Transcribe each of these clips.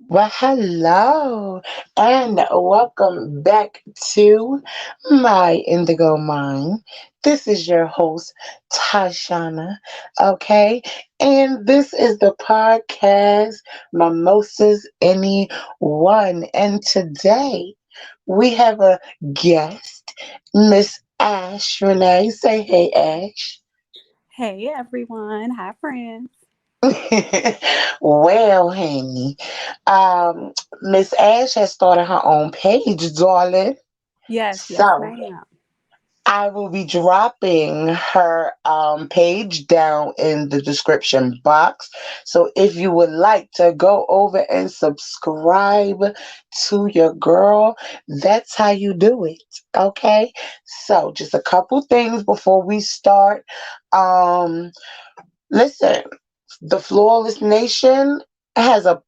Well, hello and welcome back to my Indigo Mind. This is your host, Tashana, okay? And this is the podcast Mimosas Anyone. And today we have a guest, Miss Ash Renee. Say hey, Ash. Hey everyone. Hi friends. Well, honey, um, Miss Ash has started her own page, darling. Yes, So ma'am. I will be dropping her page down in the description box. So if you would like to go over and subscribe to your girl, that's how you do it. Okay. So just a couple things before we start. Um, Listen, the Flawless Nation has a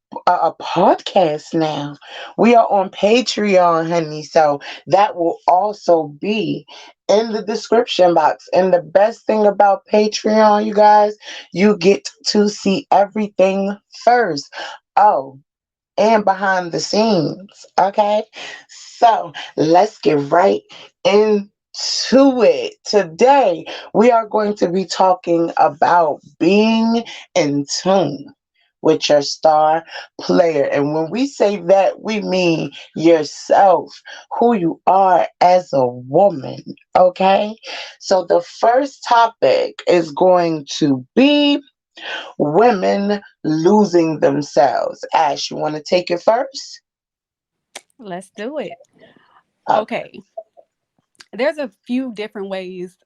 podcast now. We are on Patreon, honey. So that will also be in the description box. And the best thing about Patreon, you guys, you get to see everything first. Oh, and behind the scenes. Okay. So let's get right into it. Today, we are going to be talking about being in tune with your star player. And when we say that, we mean yourself, who you are as a woman. Okay. So the first topic is going to be women losing themselves. Ash, you want to take it first? Let's do it. Okay. Okay. There's a few different ways,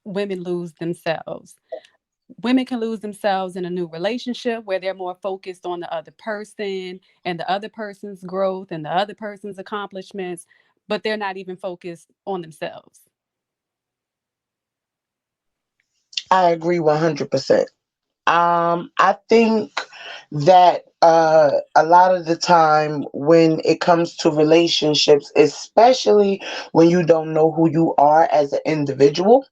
women lose themselves. Women can lose themselves in a new relationship where they're more focused on the other person and the other person's growth and the other person's accomplishments, but they're not even focused on themselves. I agree 100%. I think that a lot of the time when it comes to relationships, especially when you don't know who you are as an individual,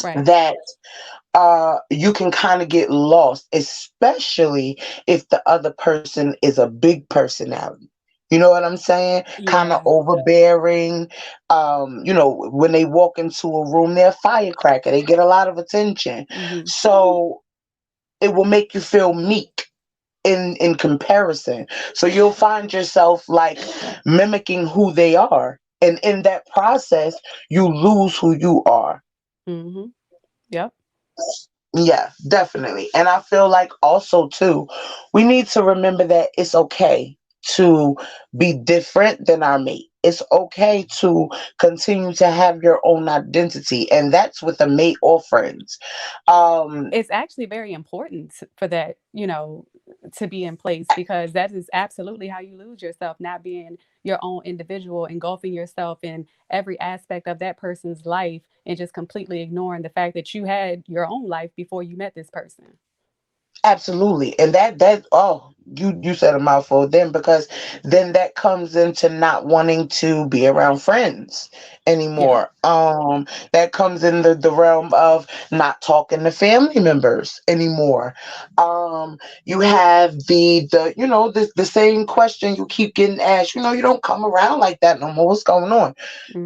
Right. that you can kind of get lost, especially if the other person is a big personality. You know what I'm saying? Kind of Yeah. overbearing. When they walk into a room, they're a firecracker. They get a lot of attention. Hmm. So it will make you feel meek in comparison. So you'll find yourself like mimicking who they are. And in that process, you lose who you are. Hmm. Yep. Yeah, definitely. And I feel like also too, we need to remember that it's okay to be different than our mate. It's okay to continue to have your own identity, and that's with a mate or friends. Um, It's actually very important for that, to be in place because that is absolutely how you lose yourself, not being your own individual, engulfing yourself in every aspect of that person's life and just completely ignoring the fact that you had your own life before you met this person. Absolutely. And that oh, you said a mouthful then, because then that comes into not wanting to be around friends Yep. anymore. That comes in the realm of not talking to family members anymore. You have the same question you keep getting asked, you don't come around like that no more. What's going on?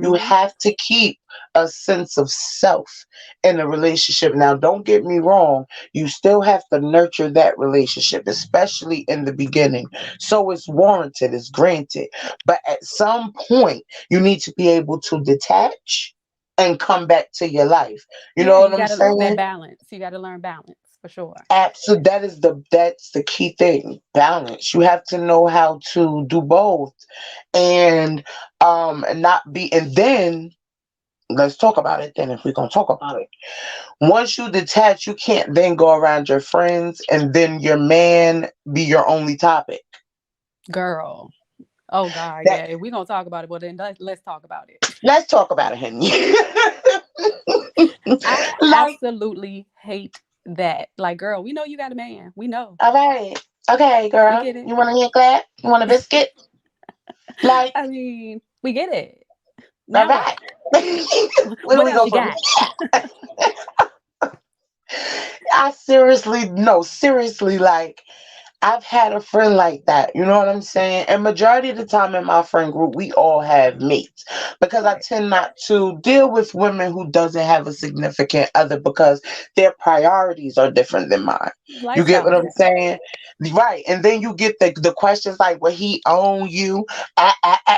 You Hmm. have to keep a sense of self in a relationship. Now, don't get me wrong, you still have to nurture that relationship, especially in the beginning. So it's warranted, it's granted. But at some point, you need to be able to detach and come back to your life. You Yeah, know what you I'm got to that saying? balance. You got to learn balance for sure. Absolutely. That's the key thing. Balance. You have to know how to do both and not be, and then let's talk about it then if we're gonna talk about it. Once you detach, you can't then go around your friends and then your man be your only topic. Girl. Oh God, That yeah. If we're gonna talk about it, well then let's talk about it. let's talk about it, honey. I Like, absolutely hate that. Like, girl, we know you got a man. We know. all right, okay, We girl, get it. you want a hand clap? You want a biscuit? Like, I mean, we get it. all Now what? right. Where do What we else go you from got? here? I seriously, no, seriously, like, I've had a friend like that. You know what I'm saying? And majority of the time in my friend group, we all have mates because I Right. tend not to deal with women who doesn't have a significant other because their priorities are different than mine. You get Lifestyle what is I'm different. saying? Right. And then you get the questions like, will he own you?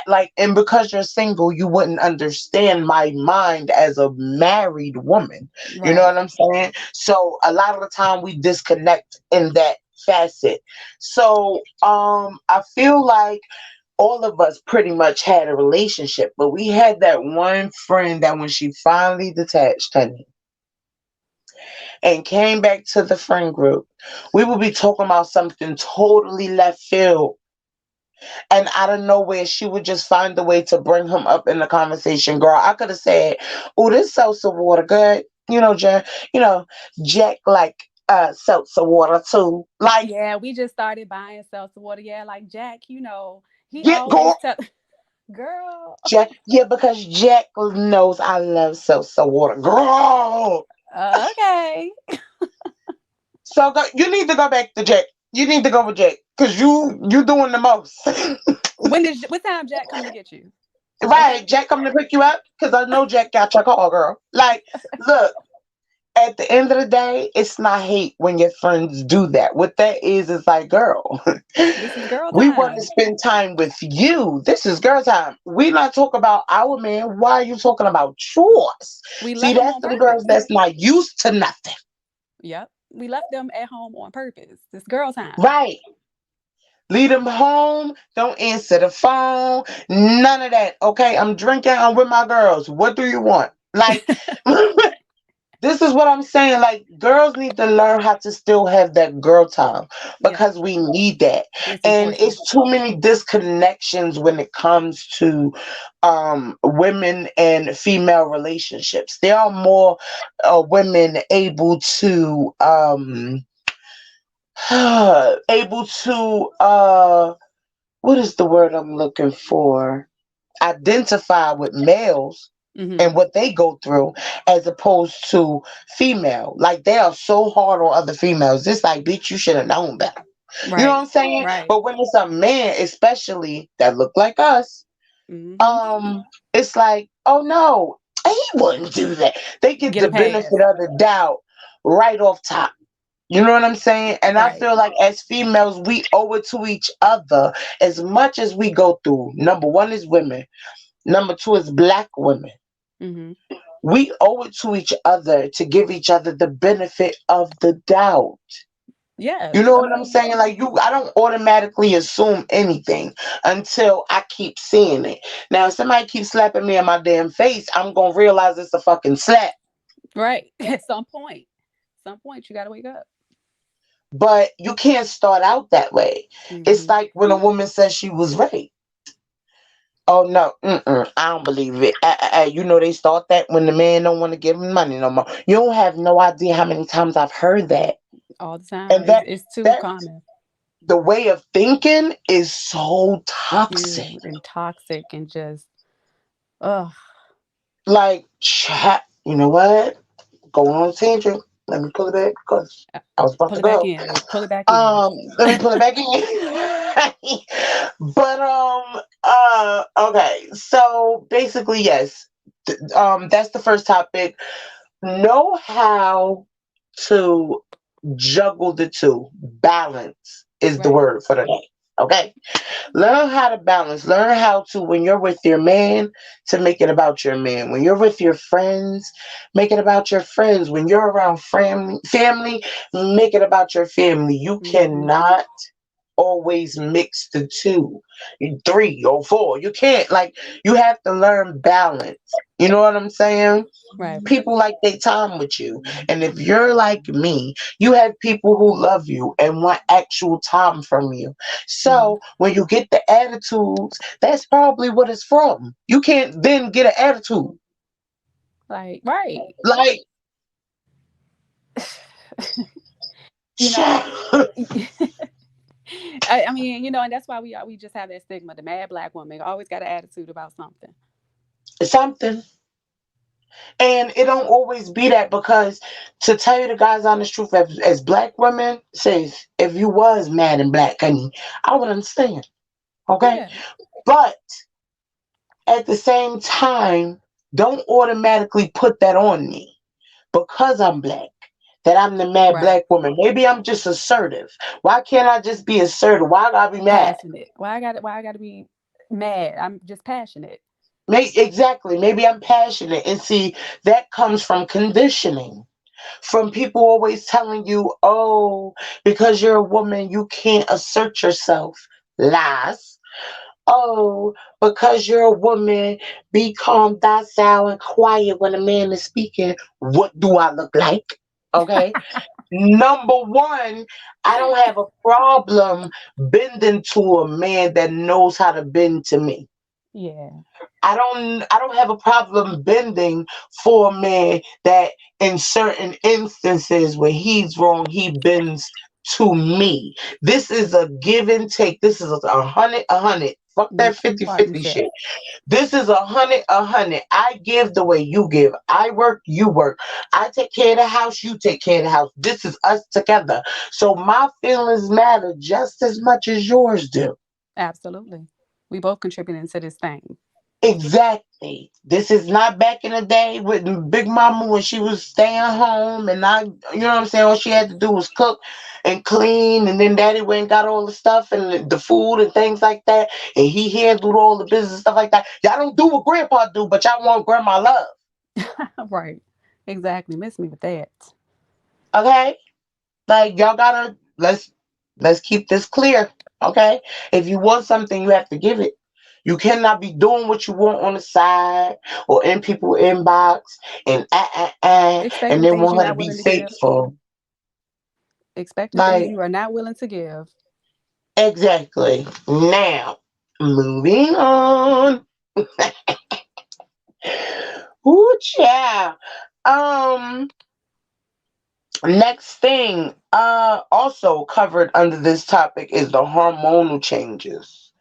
Like, and because you're single, you wouldn't understand my mind as a married woman. You know Right. what I'm saying? So a lot of the time we disconnect in that facet. So I feel like all of us pretty much had a relationship, but we had that one friend that when she finally detached, honey, and came back to the friend group, we would be talking about something totally left field. And out of nowhere, she would just find a way to bring him up in the conversation. Girl, I could have said, "Oh, this seltzer water good." You know, Jack like seltzer water too. Like, Yeah, we just started buying seltzer water. Yeah, like Jack, he get always go tell girl. Jack, yeah, because Jack knows I love seltzer water. Girl. Okay. So you need to go back to Jack. You need to go with Jack. Cause you doing the most. What time Jack coming to get you? Right. Okay. Jack coming to pick you up. Cause I know Jack got your call, girl. Like, look, at the end of the day, it's not hate when your friends do that. What that is like, girl, This is girl we want to time. spend time with you. This is girl time. We not talk about our man. Why are you talking about yours? We See, left them that's on the girls purpose. that's not used to nothing. Yep. We left them at home on purpose. It's girl time. Right. Leave them home. Don't answer the phone. None of that. Okay. I'm drinking. I'm with my girls. What do you want? Like, this is what I'm saying. Like, girls need to learn how to still have that girl time Yeah, because we need that. it's And important. it's too many disconnections when it comes to women and female relationships. There are more women able to able to what is the word I'm looking for? Identify with males Hmm. and what they go through as opposed to female. Like they are so hard on other females. It's like, bitch, you should have known better. You know what Right. I'm saying? Right. But when it's a man, especially that look like us, Hmm. um, it's like, oh no, he wouldn't do that. They get Get a the pass. benefit of the doubt right off top. You know what I'm saying? And I Right. feel like as females, we owe it to each other as much as we go through. Number one is women. Number two is black women. Hmm. We owe it to each other to give each other the benefit of the doubt. Yeah. You know I what I'm mean, saying? Like I don't automatically assume anything until I keep seeing it. Now, if somebody keeps slapping me in my damn face, I'm gonna realize it's a fucking slap. right. At some point, you got to wake up. But you can't start out that way. It's Hmm. like when a woman says she was raped. Oh no, I don't believe it. You know they start that when the man don't want to give him money no more. You don't have no idea how many times I've heard that, All the time. and It's too that common. the way of thinking is so Ew, toxic. and toxic and just, ugh. Like, chat. You know what? Go on a tangent. Let me pull it back because Uh, I was about Pull to it back go. in. Pull it back in. Let me pull it back in. But okay. So basically, yes. That's the first topic. Know how to juggle the two. Balance is the Right. word for the day. Okay. Learn how to balance. Learn how to, when you're with your man, to make it about your man. When you're with your friends, make it about your friends. When you're around family, make it about your family. You Hmm. cannot always mix the two, three or four. You can't. Like, you have to learn balance. You know what I'm saying? Right. People like they time with you. And if you're like me, you have people who love you and want actual time from you. Hmm. So when you get the attitudes, that's probably what it's from. You can't then get an attitude. Like, right. Like, You know, I mean, and that's why we just have that stigma. The mad black woman always got an attitude about something. something. And it don't always be that, because to tell you the God's honest truth, as black women, says, if you was mad and black, honey, I would understand. Okay? Yeah. But at the same time, don't automatically put that on me because I'm black. That I'm the mad Right. black woman. Maybe I'm just assertive. Why can't I just be assertive? Why I gotta be mad? Passionate. Why I gotta be mad? I'm just passionate. Exactly. Maybe I'm passionate. And see, that comes from conditioning. From people always telling you, oh, because you're a woman, you can't assert yourself. Lies. Oh, because you're a woman, be calm, docile, and quiet when a man is speaking. What do I look like? Okay. Number one, I don't have a problem bending to a man that knows how to bend to me. Yeah. I don't have a problem bending for a man that in certain instances where he's wrong, he bends to me. This is a give and take. This is a hundred. Fuck that Mutual 50-50 partnership. shit. This is a hundred. I give the way you give. I work, you work. I take care of the house, you take care of the house. This is us together. So my feelings matter just as much as yours do. Absolutely. We both contributing to this thing. Exactly. This is not back in the day with Big Mama when she was staying home and I, you know what I'm saying? All she had to do was cook and clean, and then Daddy went and got all the stuff and the food and things like that, and he handled all the business stuff like that. Y'all don't do what Grandpa do, but y'all want Grandma love. Right. Exactly. Miss me with that. Okay? Like y'all gotta let's keep this clear. Okay? If you want something, you have to give it. You cannot be doing what you want on the side or in people inbox and and Expecting then things want you're her to not be willing to give. faithful. Expecting things Like you are not willing to give. exactly. Now, moving on. Ooh, child. Um, Next thing, also covered under this topic is the hormonal changes.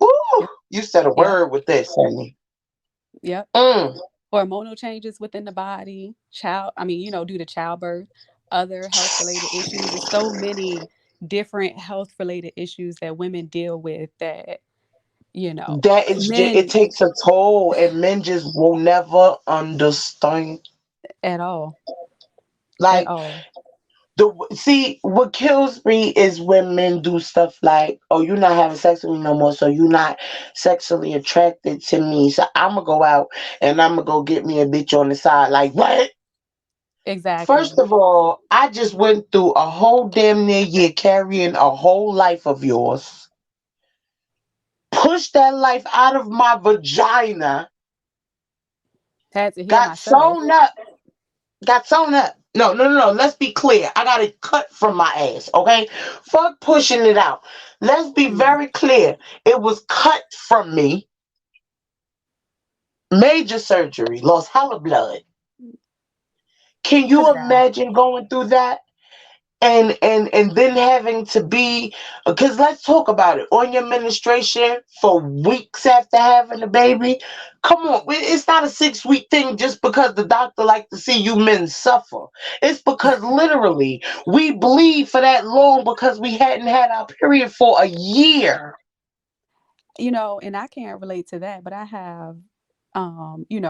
Ooh, Yep. you said a Yep. word with this, honey. Yep. Mm. Hormonal changes within the body, due to childbirth, other health related issues. There's so many different health related issues that women deal with that, That is just, it men takes a toll, and men just will never understand. at all, at Like all. see, what kills me is when men do stuff like, "Oh, you're not having sex with me no more, so you're not sexually attracted to me. So I'm gonna go out and I'm gonna go get me a bitch on the side." Like what? First Exactly. of all, I just went through a whole damn near year carrying a whole life of yours. Pushed that life out of my vagina. Had to heal Got myself. sewn up. Got sewn up. No, no, no, no. Let's be clear. I got it cut from my ass, okay? Fuck pushing it out. Let's be Mm, very clear. It was cut from me. Major surgery. Lost hella blood. Can could you have died. imagine going through that? And then having to be, because let's talk about it, on your menstruation for weeks after having the baby. Come on, it's not a 6 week thing just because the doctor like to see you men suffer. It's because literally we bleed for that long because we hadn't had our period for a year. And I can't relate to that, but I have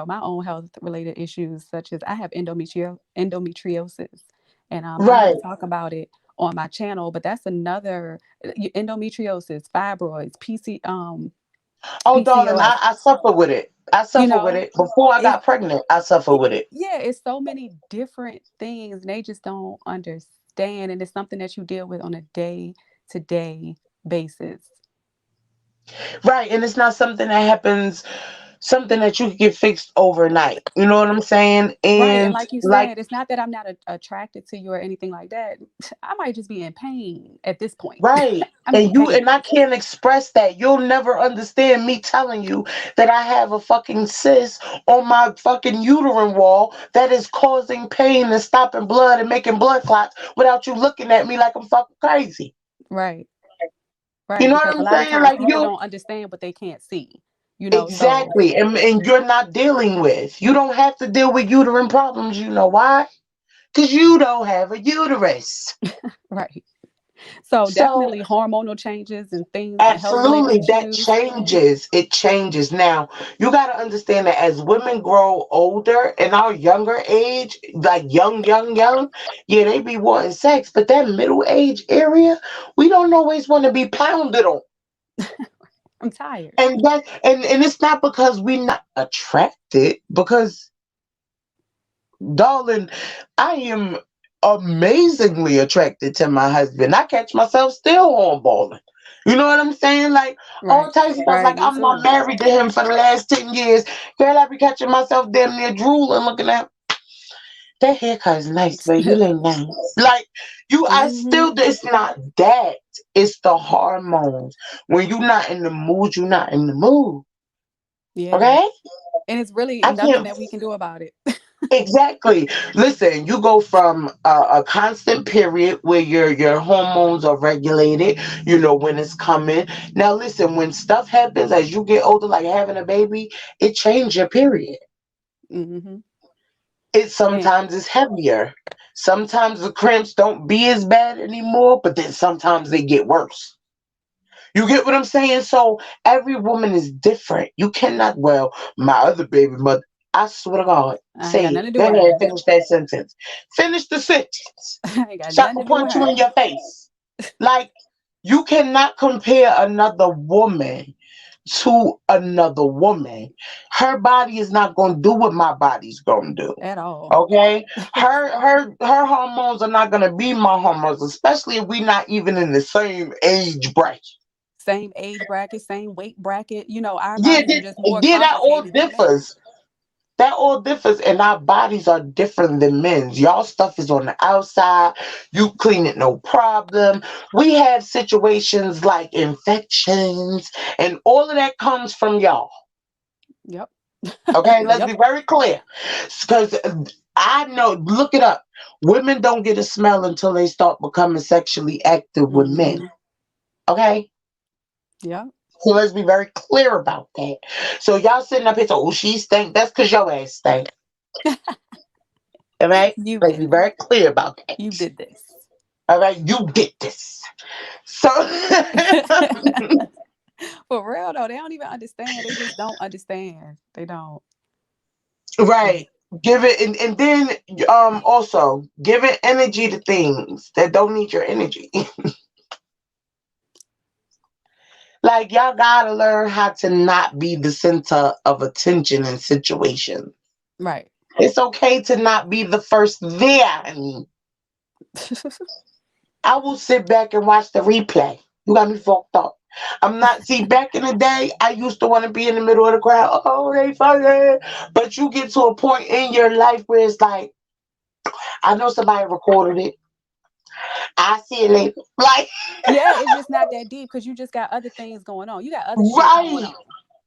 my own health related issues such as I have endometriosis. And I Right. never talk about it on my channel, but that's another endometriosis, fibroids, Oh darling, PCOS. I suffer with it. I You suffer with know, it before I it, got pregnant. I suffer with it. yeah, it's so many different things and they just don't understand, and it's something that you deal with on a day to day basis. Right, and it's not something that happens, something that you can get fixed overnight. You know what I'm saying? Right. And And like you like, said, it's not that I'm not attracted to you or anything like that. I might just be in pain at this point. right. I'm in And you and pain. I can't express that. You'll never understand me telling you that I have a fucking cyst on my fucking uterine wall that is causing pain and stopping blood and making blood clots without you looking at me like I'm fucking crazy. Right. You Right. know what Because a I'm lot of saying? times Like people you don't understand what they can't see. So Exactly. And you're not dealing with. You don't have to deal with uterine problems. You know why? Because you don't have a uterus. right. So So definitely hormonal changes and things and health related absolutely, that issues. changes. It changes. Now, you got to understand that as women grow older in our younger age, like young, yeah, they be wanting sex, but that middle age area, we don't always want to be pounded on. I'm tired. And it's not because we're not attracted, because darling, I am amazingly attracted to my husband. I catch myself still hornballing. You know what I'm saying? Like all Right. types of stuff. Right. Like Me I'm not too. married to him for the last 10 years. Girl, I be catching myself damn near drooling, looking at that haircut is nice, but you look nice. Like you, I hmm still. It's not that. It's the hormones. When you're not in the mood, you're not in the mood. Yeah. Okay? And it's really I nothing can't. that we can do about it. Exactly. Listen, you go from a constant period where your hormones are regulated. You know when it's coming. Now, listen, when stuff happens as you get older, like having a baby, it changes your period. hmm It And sometimes is heavier. Sometimes the cramps don't be as bad anymore, but then sometimes they get worse. You get what I'm saying? So every woman is different. You cannot, well, my other baby mother, I swear to God, I ain't say got it. nothing to do Go with ahead, her. finish that sentence. Finish the sentence. I ain't got So I nothing can to do with punch you in her. your face. Like, you cannot compare another woman to another woman. Her body is not going to do what my body's going to do. At all. Okay, her hormones are not gonna be my hormones, especially if we not even in the same age bracket. Same age bracket, same weight bracket. Our Yeah, bodies are just more that all complicated than men's. differs. That all differs, and our bodies are different than men's. Y'all stuff is on the outside. You clean it, no problem. We have situations like infections, and all of that comes from y'all. Yep. Okay, let's Yep. be very clear, because I know. Look it up. Women don't get a smell until they start becoming sexually active with men. hmm Okay. Yep. So let's be very clear about that. So y'all sitting up here saying, "Oh, she stink." That's because your ass stink. All right. You Let's did be it. very clear about that. You did this. All right. You get this. So For real though, they don't even understand. They just don't understand. They don't. right. Give it and then also giving energy to things that don't need your energy. Like y'all gotta learn how to not be the center of attention in situations. Right. It's okay to not be the first there, honey. I will sit back and watch the replay. You got me fucked up. I'm not. See, back in the day, I used to want to be in the middle of the crowd. Oh, they funny. But you get to a point in your life where it's like, I know somebody recorded it. I see it later. Like, Yeah, it's just not that deep because you just got other things going on. You got other shit going right. on.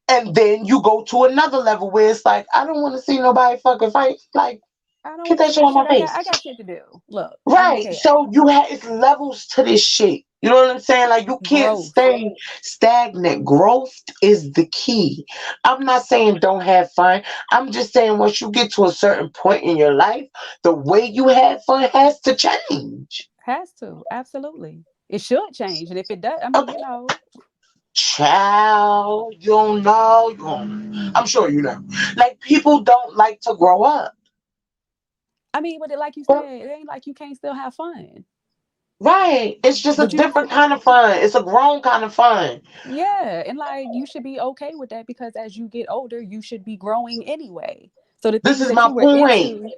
And then you go to another level where it's like, I don't want to see nobody fucking fight. Like, I don't get want to that see shit that on shit. my face. I got shit to do. Look, I don't Right. care. So you have it's levels to this shit. You know what I'm saying? Like you can't Growth stay stagnant. Growth is the key. I'm not saying don't have fun. I'm just saying once you get to a certain point in your life, the way you have fun has to change. has to absolutely. It should change, and if it does, I mean, Okay. you know, Child, you don't know. You don't, I'm sure you know. Like people don't like to grow up. I mean, but like you said, it ain't like you can't still have fun. Right. It's just a But you, different kind of fun. It's a grown kind of fun. yeah, and like you should be okay with that because as you get older, you should be growing anyway. So the This things is that my you were point. into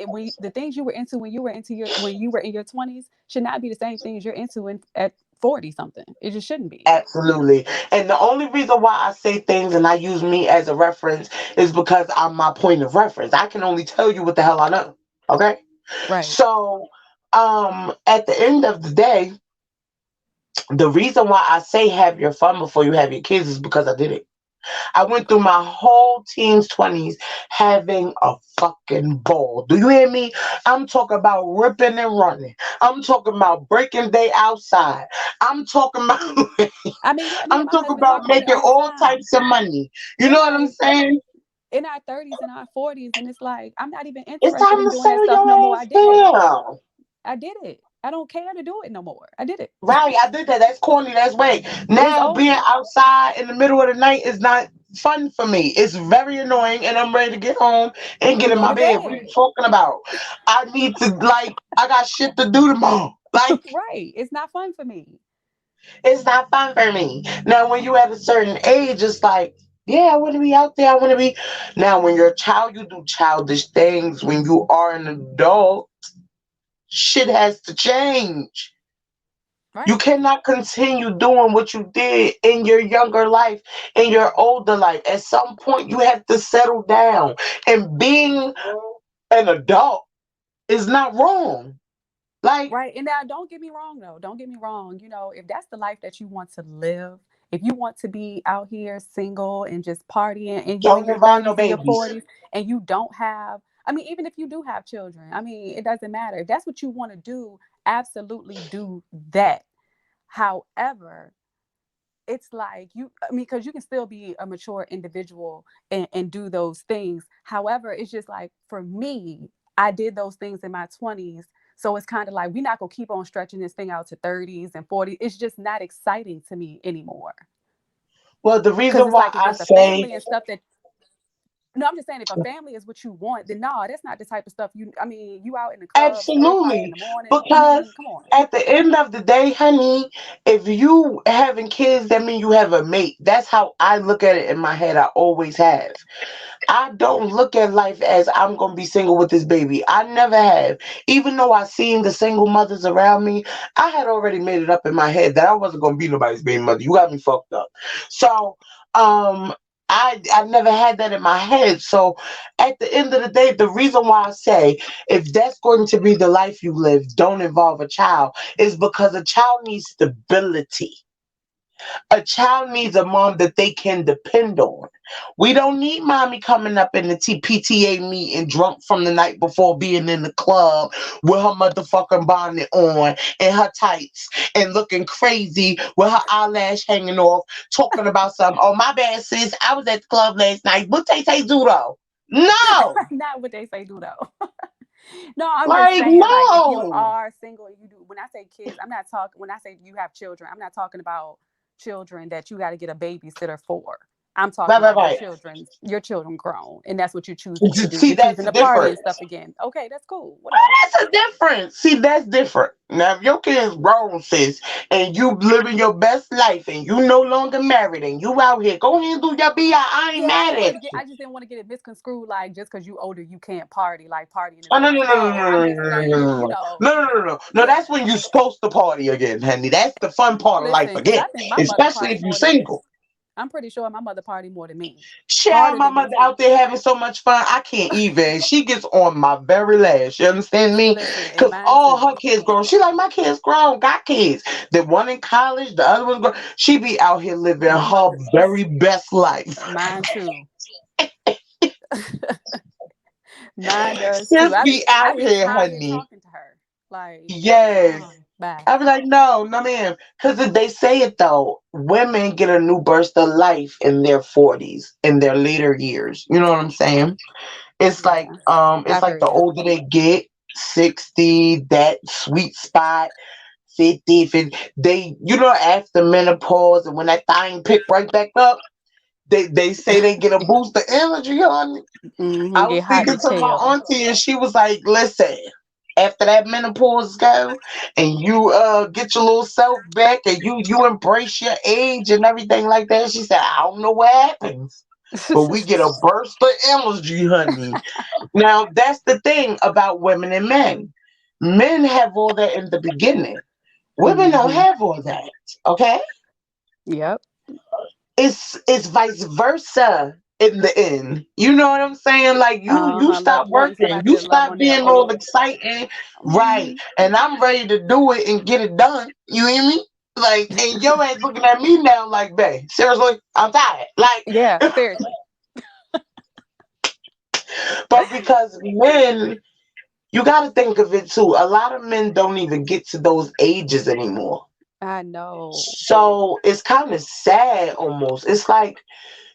when the things you were into when you were in your 20s should not be the same things you're into at 40 something. It just shouldn't be. Absolutely. And the only reason why I say things and I use me as a reference is because I'm my point of reference. I can only tell you what the hell I know. Okay? Right. So, at the end of the day, the reason why I say have your fun before you have your kids is because I did it. I went through my whole teens, 20s having a fucking ball. Do you hear me? I'm talking about ripping and running. I'm talking about breaking day outside. I'm talking about I mean, yeah, me and I'm my talking husband about talk about it making all the all time. types of money. You know It's what I'm like saying? in our 30s and our 40s, and it's like I'm not even It's interested time in to doing that settle stuff no your more. I ass did it. down. I did it. I don't care to do it no more. I did it. Right, I did that. That's corny. That's way. It's Now being over. outside in the middle of the night is not fun for me. It's very annoying, and I'm ready to get home and get And in go my to bed. What are you bed. talking about? I need to I got shit to do tomorrow. Like Right. It's not fun for me. it's not fun for me. Now, when you at a certain age, it's like, yeah, I want to be out there. I want to be. Now, when you're a child, you do childish things. When you are an adult, shit has to change. You Right. cannot continue doing what you did in your younger life, in your older life. At some point, you have to settle down. And being an adult is not wrong. Like, Right. And now don't get me wrong though. Don't get me wrong. If that's the life that you want to live, if you want to be out here single and just partying and you in don't your involve no 30s and your babies. 40s and you don't have, I mean, even if you do have children, I mean, it doesn't matter. If that's what you want to do, absolutely do that. However, it's like I mean, because you can still be a mature individual and do those things. However, it's just like for me, I did those things in my 20s. So it's kind of like we're not gonna keep on stretching this thing out to 30s and 40s. It's just not exciting to me anymore. Well, the Because reason it's why like if I it's a say family and stuff that no, I'm just saying if a family is what you want, then no, that's not the type of stuff I mean, you out in the clubs 3 o'clock in absolutely, the morning. I because mean, come on. at the end of the day, honey, if you having kids, that mean you have a mate. That's how I look at it in my head. I always have. I don't look at life as I'm gonna be single with this baby. I never have. Even though I seen the single mothers around me, I had already made it up in my head that I wasn't gonna be nobody's baby mother. You got me fucked up. So, I never had that in my head. So, at the end of the day, the reason why I say if that's going to be the life you live, don't involve a child, is because a child needs stability. A child needs a mom that they can depend on. We don't need mommy coming up in the PTA meeting drunk from the night before being in the club with her motherfucking bonnet on and her tights and looking crazy with her eyelash hanging off, talking about something. Oh, my bad, sis. I was at the club last night. What they say do though? No. Not what they say do though. No, I'm just Like, saying, like, if you no. are single, you do. When I say kids, I'm not talking. When I say you have children, I'm not talking about children that you got to get a babysitter for. I'm talking Right, right, about right. your children grown, and that's what you're choosing to do. See, You're that's choosing the to party and difference. stuff again. Okay, that's cool. Whatever. That's a difference. See, that's different. Now, if your kid's grown, sis, and you living your best life, and you no longer married, and you out here, go ahead and do your BI. I ain't Yeah, I mad didn't want at to get. you. I just didn't want to get it misconstrued. Like just because you older, you can't party. Like partying is Oh, no, over. no, no, no, No, no, I'm no, just no, no, saying. no, no, no, no, no. No, Yeah. that's when you're supposed to party again, honey. That's the fun part of life Listen, because again, I think my mother especially party if you're more than. single. I'm pretty sure my mother party more than me, Child, harder my than me mother too. out there having so much fun, I can't even. She gets on my very last. You understand me? Listen, and Because mine all too. her kids grown. She like, my kids grown, got kids. The one in college, the other one's grown. She be out here living My her mother, very best life. mine too. Mine does too. Just be I out get here, tired honey. talking to her. Like, Yes. bye. I be like, no, no, ma'am. Because they say it though. Women get a new burst of life in their 40s, in their later years. You know what I'm saying? Yeah, It's I've like heard the that. older they get, 60, that sweet spot, 50, 50 they, after menopause and when that thing pick right back up, they say they get a boost of energy, honey. I was Get hot in speaking the to my tail. auntie and she was like, listen, after that menopause go and you get your little self back and you embrace your age and everything like that, she said, I don't know what happens. But we get a burst of energy, honey. Now, that's the thing about women and men. Men have all that in the beginning. Women don't hmm have all that. Okay? Yep. It's vice versa in the end. You know what I'm saying? Like you Like stop wanting working, somebody you to love stop on their being all old. exciting, right? hmm And I'm ready to do it and get it done. You hear me? Like, and your ass looking at me now like, babe, seriously, I'm tired. Yeah, Like, seriously. but because men You got to think of it too. A lot of men don't even get to those ages anymore. I know. So it's kind of sad almost. It's like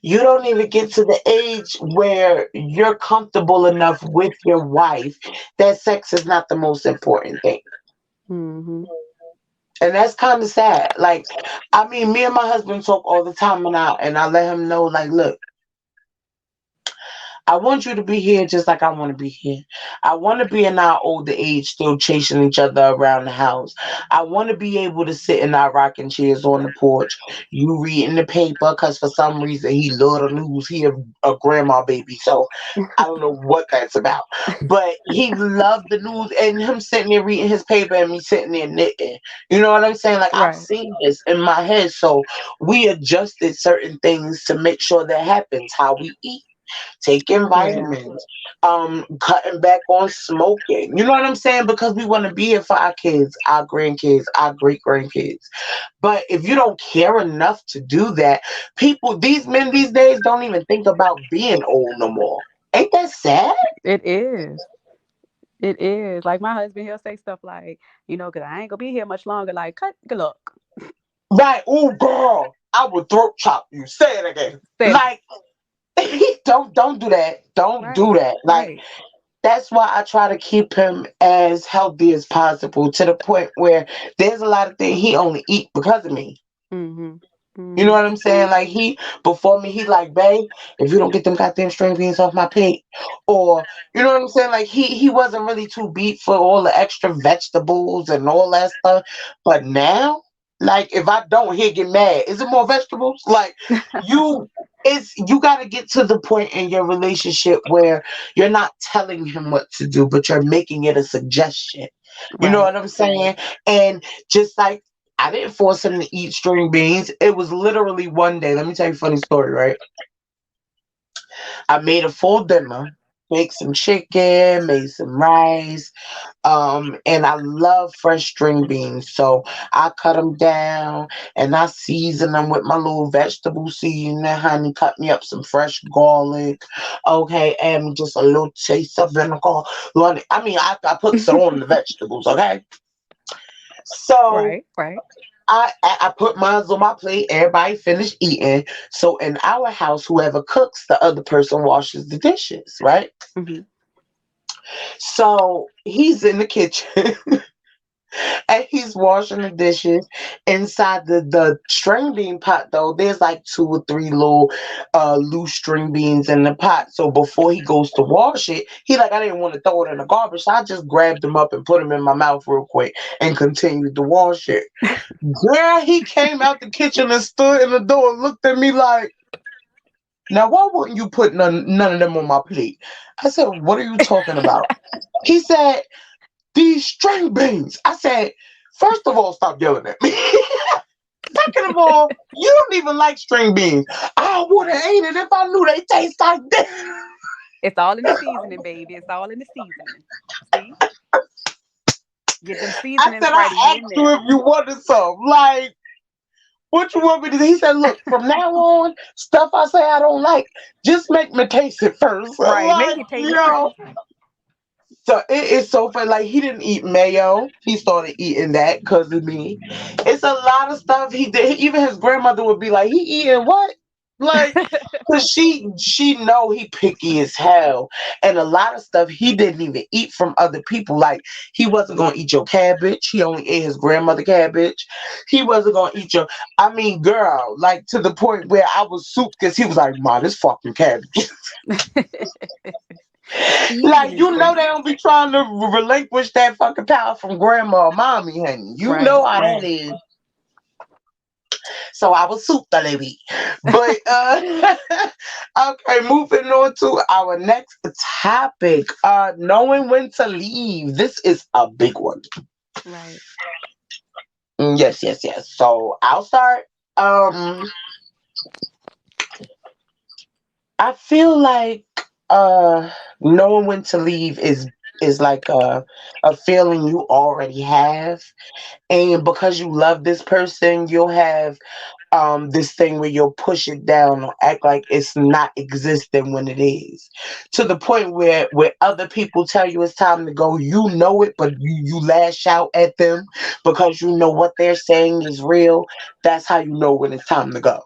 you don't even get to the age where you're comfortable enough with your wife that sex is not the most important thing. Hmm. And that's kind of sad. Like, I mean, me and my husband talk all the time, and I let him know, like, look, I want you to be here just like I want to be here. I want to be in our older age still chasing each other around the house. I want to be able to sit in our rocking chairs on the porch. You reading the paper because for some reason he love the news. He a grandma baby. So I don't know what that's about. But he loved the news and him sitting there reading his paper and me sitting there knitting. You know what I'm saying? Like I've Right. seen this in my head. So we adjusted certain things to make sure that happens. How we eat, taking Yeah. vitamins, cutting back on smoking. You know what I'm saying? Because we want to be here for our kids, our grandkids, our great grandkids. But if you don't care enough to do that, people, these men these days don't even think about being old no more. Ain't that sad? It is. It is. Like my husband, he'll say stuff like, because I ain't gonna be here much longer. Like, cut, good luck. Right? Oh, girl, I would throat chop you. Say it again. Said it. Like, don't do that. Don't do Right. that. Like, Right. that's why I try to keep him as healthy as possible to the point where there's a lot of things he only eat because of me. Mhm. You know Mhm. what I'm saying? Like before me, he like, babe, if you don't get them goddamn string beans off my plate, or you know what I'm saying? Like he wasn't really too beat for all the extra vegetables and all that stuff. But now, like if I don't, he'll get mad. Is it more vegetables? Like you, you got to get to the point in your relationship where you're not telling him what to do, but you're making it a suggestion. You know Right. what I'm saying? And just like I didn't force him to eat string beans. It was literally one day. Let me tell you a funny story, right? I made a full dinner, baked some chicken, made some rice, and I love fresh string beans. So I cut them down and I season them with my little vegetable seasoning, honey. Cut me up some fresh garlic, okay, and just a little taste of vinegar. I mean, I put some on the vegetables, okay? So Right. Right. I put mine on my plate. Everybody finished eating. So in our house, whoever cooks, the other person washes the dishes, right? Mhm. So he's in the kitchen and he's washing the dishes. Inside the string bean pot, though, there's like two or three little loose string beans in the pot. So before he goes to wash it, he like I didn't want to throw it in the garbage, so I just grabbed them up and put them in my mouth real quick and continued to wash it. Girl, he came out the kitchen and stood in the door and looked at me like, now why wouldn't you put none of them on my plate? I said, what are you talking about? He said, these string beans. I said, first of all, stop yelling at me. Second of all, you don't even like string beans. I would have ate it if I knew they taste like this. It's all in the seasoning, baby. It's all in the seasoning. See? Get them I seasonings said, right and I you asked in you if there. you wanted some. Like, what you want me to do? He said, look, from now on, stuff I say I don't like, just make me taste it first. I'm Right. Make like, it taste it yo. first. So it is so funny. Like he didn't eat mayo. He started eating that because of me. It's a lot of stuff he did. Even his grandmother would be like, "He eating what?" Like, cause she know he picky as hell, and a lot of stuff he didn't even eat from other people. Like he wasn't gonna eat your cabbage. He only ate his grandmother cabbage. He wasn't gonna eat your. I mean, girl, like to the point where I was soup because he was like, "Ma, this fucking cabbage." Like Seasonings, you know they baby. don't be trying to relinquish that fucking power from grandma or mommy, honey. You Right. know how that Right. is. So I was soup baby. But okay, moving on to our next topic. Knowing when to leave. This is a big one. Right. Yes, yes, yes. So I'll start. Um I feel like knowing when to leave is is like a feeling you already have, and because you love this person, you'll have this thing where you'll push it down or act like it's not existing when it is, to the point where other people tell you it's time to go, you know it, but you lash out at them because you know what they're saying is real. That's how you know when it's time to go.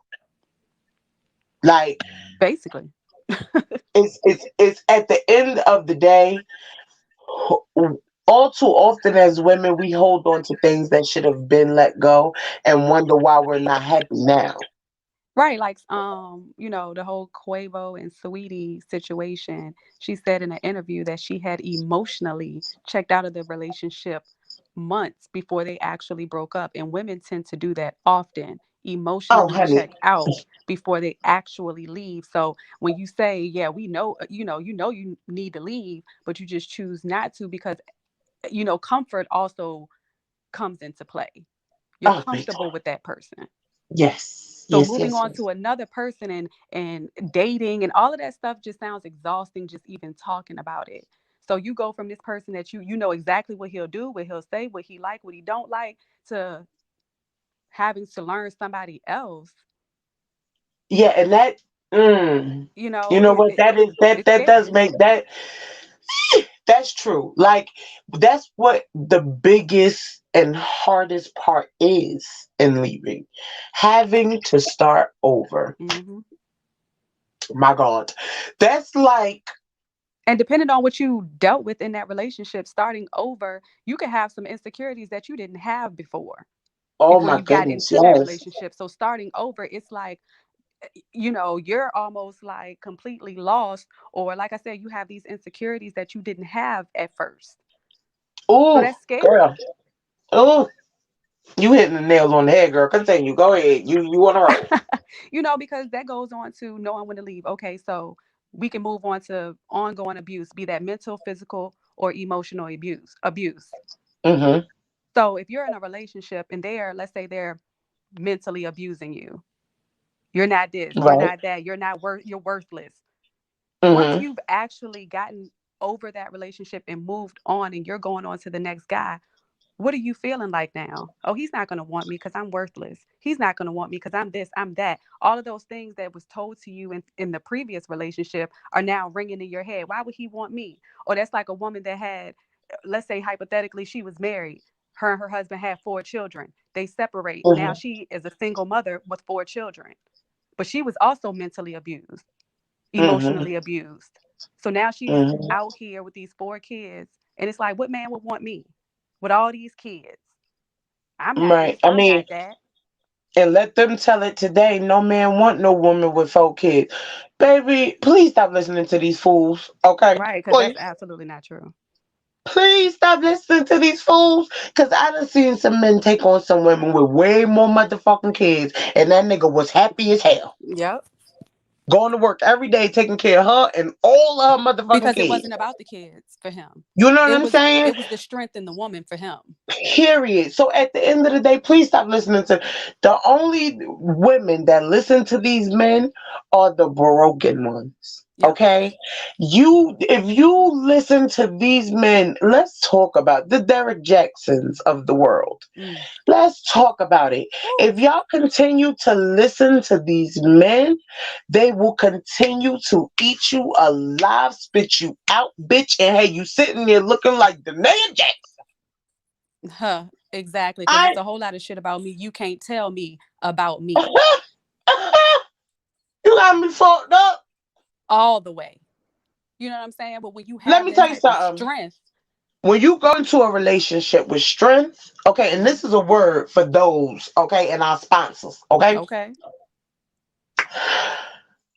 Like, Basically. it's at the end of the day, all too often as women we hold on to things that should have been let go and wonder why we're not happy now. Right, like the whole Quavo and Sweetie situation. She said in an interview that she had emotionally checked out of the relationship months before they actually broke up. And women tend to do that often, Oh, emotionally honey. check out before they actually leave. So when you say, yeah, we know, you need to leave, but you just choose not to because comfort also comes into play. You're Oh, big comfortable time. with that person. Yes, So yes, moving yes, on yes. to another person and dating and all of that stuff just sounds exhausting just even talking about it. So you go from this person that you know exactly what he'll do, what he'll say, what he like, what he don't like, to having to learn somebody else. Yeah, and that, mm, You you know, know what? That is it's that does scary. make that. That's true. Like, that's what the biggest and hardest part is in leaving, having to start over. Hmm. My God, that's like, And depending on what you dealt with in that relationship, starting over, you could have some insecurities that you didn't have oh before my you got goodness, into that yes. relationship. So starting over, it's like you're almost like completely lost, or like I said, you have these insecurities that you didn't have at first. So Oh, that's scary. girl. Oh, you hitting the nail on the head, girl. Continue. Go ahead. You on a roll. Because that goes on to knowing when to leave. Okay, so we can move on to ongoing abuse, be that mental, physical, or emotional abuse. Mm-hmm. So if you're in a relationship and let's say they're mentally abusing you, you're not this, you're Right. not that, you're worthless. Once Mm-hmm. you've actually gotten over that relationship and moved on and you're going on to the next guy, what are you feeling like now? Oh, he's not going to want me because I'm worthless. He's not going to want me because I'm this, I'm that. All of those things that was told to you in the previous relationship are now ringing in your head. Why would he want me? Or that's like a woman that had, let's say hypothetically, she was married. Her and her husband had 4 children. They separate. Now Mm-hmm. she is a single mother with 4 children. But she was also mentally abused, Mm-hmm. emotionally abused. So now she's Mm-hmm. out here with these 4 kids. And it's like, what man would want me with all these kids? I'm not Right. this, I I'm mean, not that. and let them tell it today. No man want no woman with 4 kids. Baby, please stop listening to these fools. Okay? Right, because that's Please. absolutely not true. Please stop listening to these fools. Cause I done seen some men take on some women with way more motherfucking kids. And that nigga was happy as hell. Yep. Going to work every day, taking care of her and all of her motherfucking Because it kids. wasn't about the kids for him. You know what It I'm was saying? it was the strength in the woman for him. Period. So at the end of the day, please stop listening to the only women that listen to these men are the broken ones. Yep. Okay? If you listen to these men, let's talk about the Derek Jacksons of the world. Mm. Let's talk about it. Woo. If y'all continue to listen to these men, they will continue to eat you alive, spit you out, bitch, and hey, you sitting there looking like the man Jackson. Huh. Exactly. Because it's I a whole lot of shit about me. You can't tell me about me you got me fucked up. all the way. You know what I'm saying? But when you Let have me that tell you type of something. strength, When you go into a relationship with strength, okay, and mhm, this is a word for those, okay, and our sponsors, okay? okay.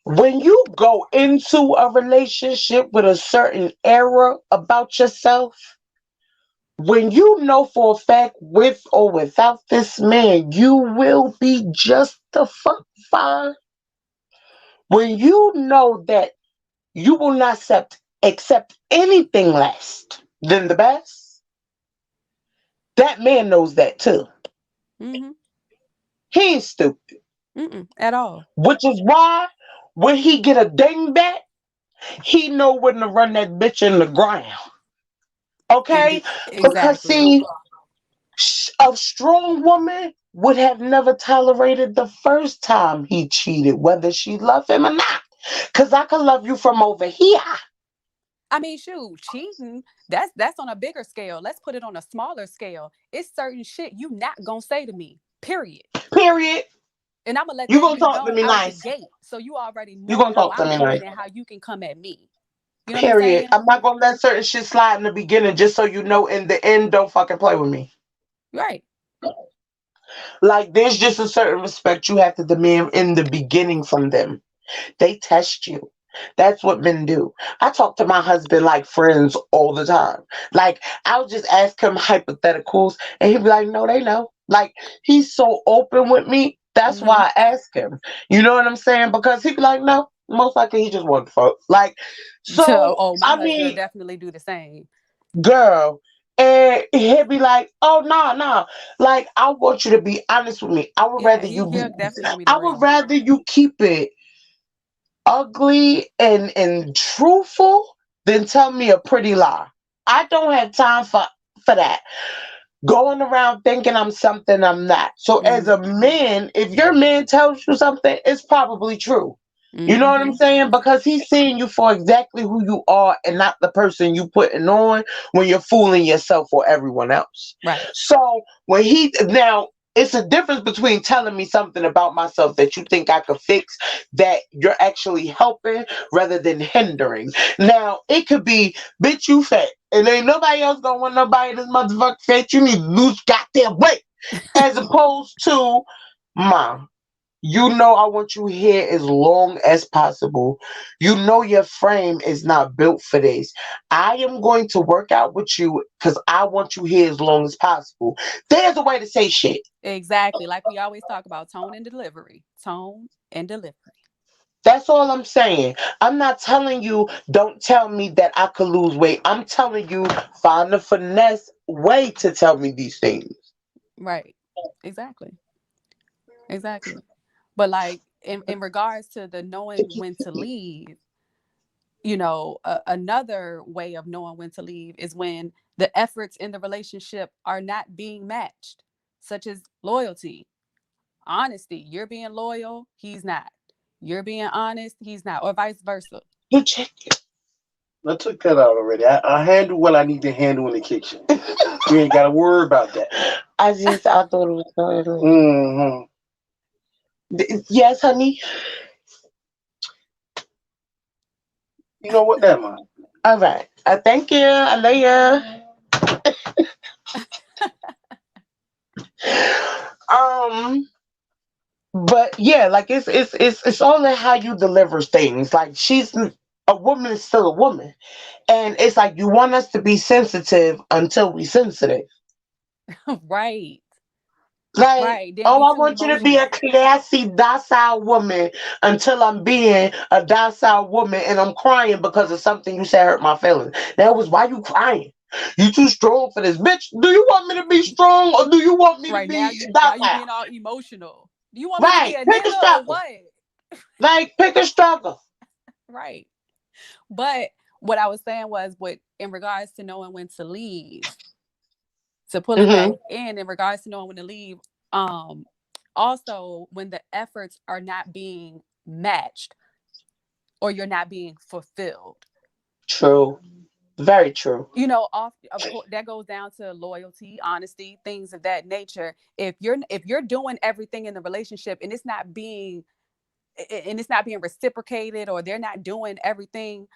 When you go into a relationship with a certain era about yourself, when you know for a fact, with or without this man, you will be just the fuck fine. When you know that you will not accept anything less than the best, that man knows that too. Mm-hmm. He ain't stupid. Mm-mm, at all. Which is why when he get a ding back, he know when to run that bitch in the ground. Okay? Because Exactly. see, a strong woman would have never tolerated the first time he cheated, whether she loved him or not. Because I could love you from over here. I mean, shoot, cheating, that's on a bigger scale. Let's put it on a smaller scale. It's certain shit you not gonna say to me. Period. Period. And I'm gonna let You that gonna be talk to known me out the nice. gate. So you already You know gonna how talk to I'm me nice. coming and how you can come at me. You know what I'm Period. saying? I'm not gonna let certain shit slide in the beginning just so you know in the end don't fucking play with me. Right. Like there's just a certain respect you have to demand in the beginning from them. They test you. That's what men do. I talk to my husband like friends all the time. Like I'll just ask him hypotheticals and he'll be like, no, they know. Like he's so open with me. That's Mm-hmm. why I ask him. You know what I'm saying? Because he'd be like, no, most likely he just want to fuck. Like, So, so oh, my I husband will mean, definitely do the same. girl. And he'll be like, oh no, no. Like, I want you to be honest with me. I would Yeah, rather you be he'll definitely give me the I would real. rather you keep it ugly and truthful than tell me a pretty lie. I don't have time for that. Going around thinking I'm something I'm not. So as Mm-hmm. a man, if your man tells you something, it's probably true. You know what I'm Mm-hmm. saying? Because he's seeing you for exactly who you are and not the person you putting on when you're fooling yourself or everyone else. Right. So when he now it's a difference between telling me something about myself that you think I could fix that you're actually helping rather than hindering. Now it could be, bitch, you fat. And ain't nobody else gonna want nobody this motherfucker fat. You need to lose goddamn weight. As opposed to, mom, you know I want you here as long as possible. You know your frame is not built for this. I am going to work out with you because I want you here as long as possible. There's a way to say shit. Exactly. Like we always talk about tone and delivery. Tone and delivery. That's all I'm saying. I'm not telling you don't tell me that I could lose weight. I'm telling you find a finesse way to tell me these things. Right. Exactly. Exactly. But like in regards to the knowing when to leave, another way of knowing when to leave is when the efforts in the relationship are not being matched, such as loyalty, honesty. You're being loyal, he's not. You're being honest, he's not, or vice versa. You check it. I took that out already. I handle what I need to handle in the kitchen. You ain't got to worry about that. I thought it was going. Hmm. Yes, honey. You know what that man? All right. Thank you. I love you. But yeah, like it's all in how you deliver things. Like she's a woman is still a woman, and it's like you want us to be sensitive until we sensitive. Right. Like, Right. Then oh, be I too want you to be a emotional. classy, docile woman until I'm being a docile woman and I'm crying because of something you said hurt my feelings. That was why you crying. You too strong for this, bitch. Do you want me to be strong or do you want me to Right. Now be you docile? being all emotional. Do you want me to be Right. a Pick a nigga or struggle. what? Like, pick a struggle. Right. But what I was saying was what in regards to knowing when to leave, to pull it back Hmm. in regards to knowing when to leave, um, also when the efforts are not being matched or you're not being fulfilled. True. Very true. Off of course that goes down to loyalty, honesty, things of that nature. If you're doing everything in the relationship and it's not being reciprocated, or they're not doing everything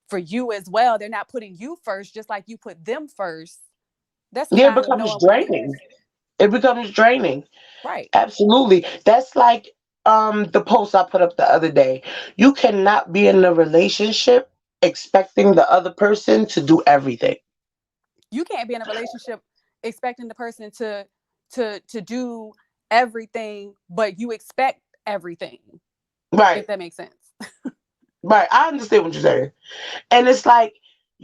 for you as well, they're not putting you first just like you put them first, that's a Yeah, it sign of becomes knowing when to leave. draining. It becomes draining. Right. Absolutely. That's like the post I put up the other day. You cannot be in a relationship expecting the other person to do everything. You can't be in a relationship expecting the person to do everything, but you expect everything, if Right. that makes sense. Right. I understand what you're saying. And it's like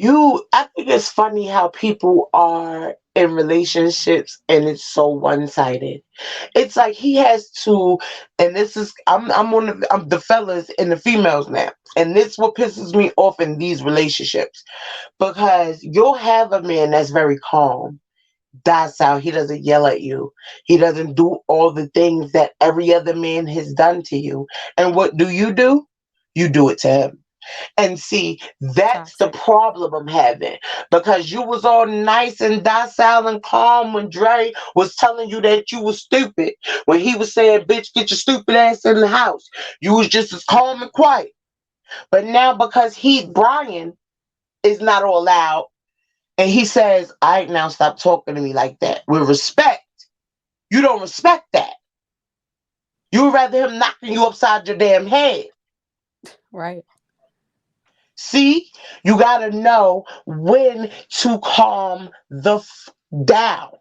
I think it's funny how people are in relationships and it's so one-sided. It's like he has to, and this is, I'm the fellas and the females now. And this what pisses me off in these relationships. Because you'll have a man that's very calm, docile. He doesn't yell at you. He doesn't do all the things that every other man has done to you. And what do? You do it to him. And see, that's the Toxic. problem I'm having. Because you was all nice and docile and calm when Dre was telling you that you was stupid. When he was saying, bitch, get your stupid ass in the house. You was just as calm and quiet. But now because Brian is not all loud, and he says, all right, now stop talking to me like that. With respect. You don't respect that. You would rather him knocking you upside your damn head. Right. See, you got to know when to calm the down.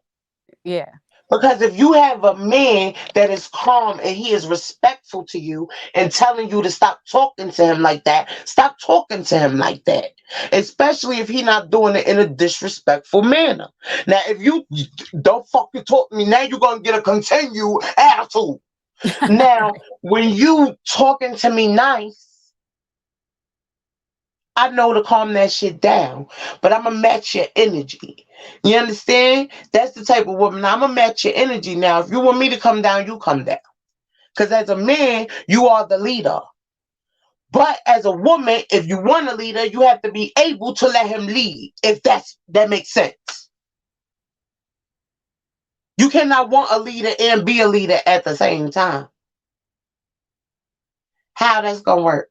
Yeah. Because if you have a man that is calm and he is respectful to you and telling you to stop talking to him like that, stop talking to him like that. Especially if he's not doing it in a disrespectful manner. Now, if you don't fucking talk to me, now you're going to get a continued attitude. Now, when you talking to me nice, I know to calm that shit down, but I'm gonna match your energy. You understand? That's the type of woman I'm gonna match your energy. Now, if you want me to come down, you come down. Because as a man, you are the leader. But as a woman, if you want a leader, you have to be able to let him lead. If that makes sense. You cannot want a leader and be a leader at the same time. How that's gonna work?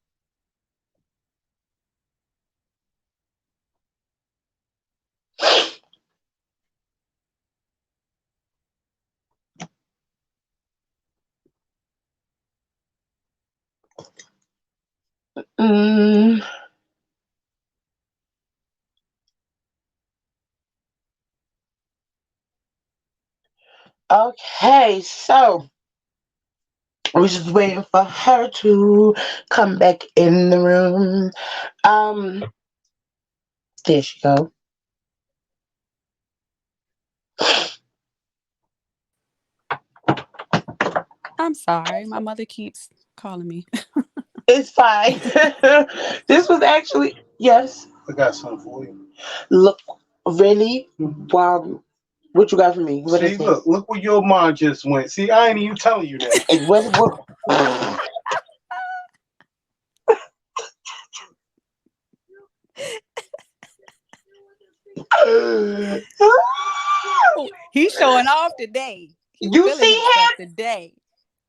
Mm, okay, so we're just waiting for her to come back in the room. Um, there she go. I'm sorry. My mother keeps calling me. It's fine. This was actually yes. I got something for you. Look, really? Mhm. Wow. What you got for me? What See, is it? look where your mind just went. See, I ain't even telling you that. What? Oh, he's showing off today. He's You feeling see himself him? today.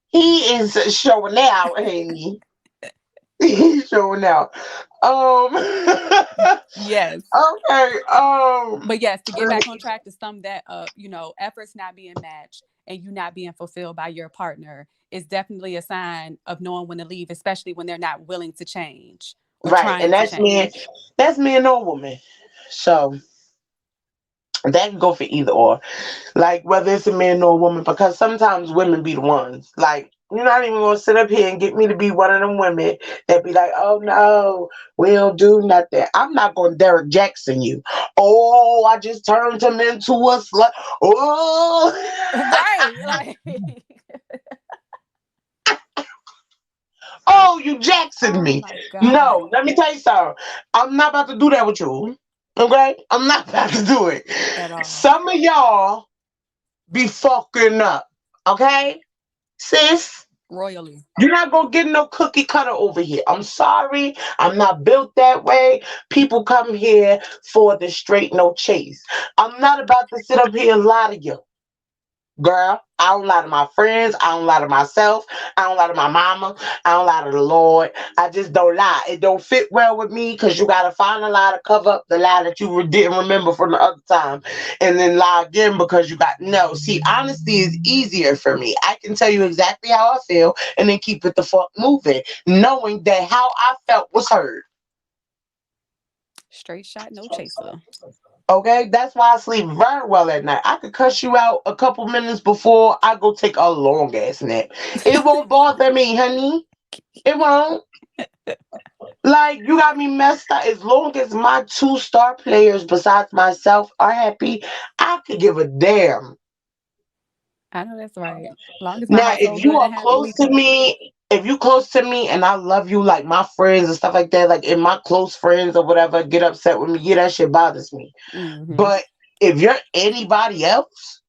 He is showing out, ain't he? He's showing out. Um. Yes. Okay. But yes, to get back on track to sum that up, efforts not being matched and you not being fulfilled by your partner is definitely a sign of knowing when to leave, especially when they're not willing to change or Right, and trying to change. that's man or woman. So that can go for either or. Like whether it's a man or a woman, because sometimes women be the ones. Like, you're not even gonna sit up here and get me to be one of them women that be like, oh no, we don't do nothing. I'm not gonna Derek Jackson you. Oh, I just turned him into a slut. Oh, Right. Like, oh, you Jackson oh me. my God. No, let me tell you something. I'm not about to do that with you. Okay? I'm not about to do it. At all. Some of y'all be fucking up. Okay? Sis, Royally. you're not gonna get no cookie cutter over here. I'm sorry. I'm not built that way. People come here for the straight no chase. I'm not about to sit up here and lie to you. Girl, I don't lie to my friends. I don't lie to myself. I don't lie to my mama. I don't lie to the Lord. I just don't lie. It don't fit well with me because you got to find a lie to cover up the lie that you didn't remember from the other time. And then lie again because you got no. See, honesty is easier for me. I can tell you exactly how I feel and then keep it the fuck moving, knowing that how I felt was heard. Straight shot, no chaser. Okay, that's why I sleep very well at night. I could cuss you out a couple minutes before I go take a long ass nap. It won't bother me, honey. It won't. Like, you got me messed up. As long as my two star players besides myself are happy, I could give a damn. I know that's right. As long as my Now, if household you good are and happy, close we to good. me, if you close to me and I love you, like my friends and stuff like that, like if my close friends or whatever get upset with me, yeah, that shit bothers me. Mm-hmm. But if you're anybody else,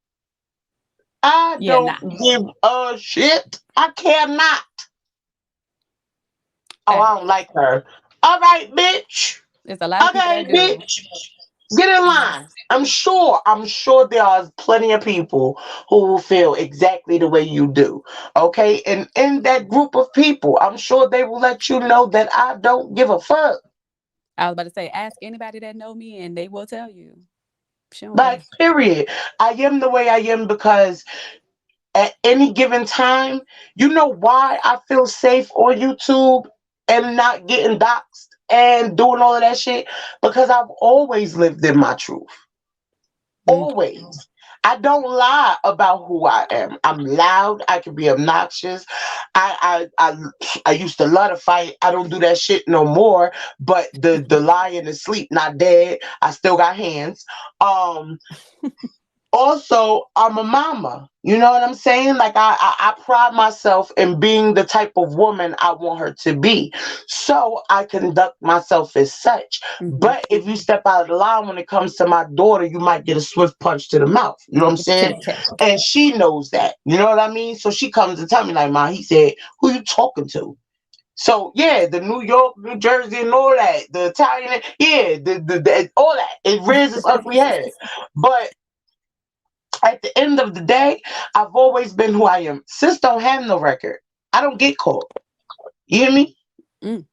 I Yeah, don't nah. give a shit. I care not. Oh, I don't Facts. like her. All right, bitch. There's a lot of people Okay, that do. bitch. Get in line. I'm sure there are plenty of people who will feel exactly the way you do. Okay? And in that group of people, I'm sure they will let you know that I don't give a fuck. I was about to say, ask anybody that know me, and they will tell you she don't Like, care. period. I am the way I am because at any given time, you know why I feel safe on YouTube and not getting doxxed and doing all of that shit? Because I've always lived in my truth. Mm. Always. I don't lie about who I am. I'm loud. I can be obnoxious. I used to love to fight. I don't do that shit no more. But the lying and sleep not dead. I still got hands. Um, Also, I'm a mama. You know what I'm saying? Like I pride myself in being the type of woman I want her to be. So I conduct myself as such. Mm-hmm. But if you step out of the line when it comes to my daughter, you might get a swift punch to the mouth. You know what Might I'm get your saying? titty tat. And she knows that. You know what I mean? So she comes and tell me like, "Ma," he said, "who you talking to?" So yeah, the New York, New Jersey, and all that, the Italian, yeah, the all that. It rears its ugly head. But at the end of the day, I've always been who I am. Sis don't have no record. I don't get caught. You hear me? Mm.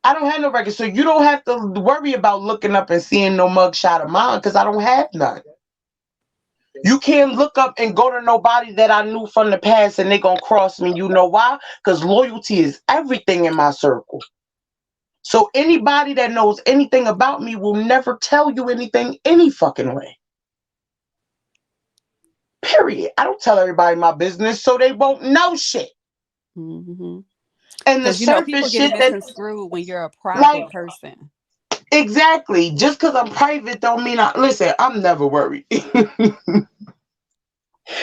I don't have no record. So you don't have to worry about looking up and seeing no mugshot of mine because I don't have none. You can't look up and go to nobody that I knew from the past and they gonna cross me. You know why? Because loyalty is everything in my circle. So anybody that knows anything about me will never tell you anything any fucking way. Period. I don't tell everybody my business so they won't know shit. Mm-hmm. And the Because you know people surface get it shit that, misconstrued when you're a like, private person. exactly. Just because I'm private don't mean I listen. I'm never worried.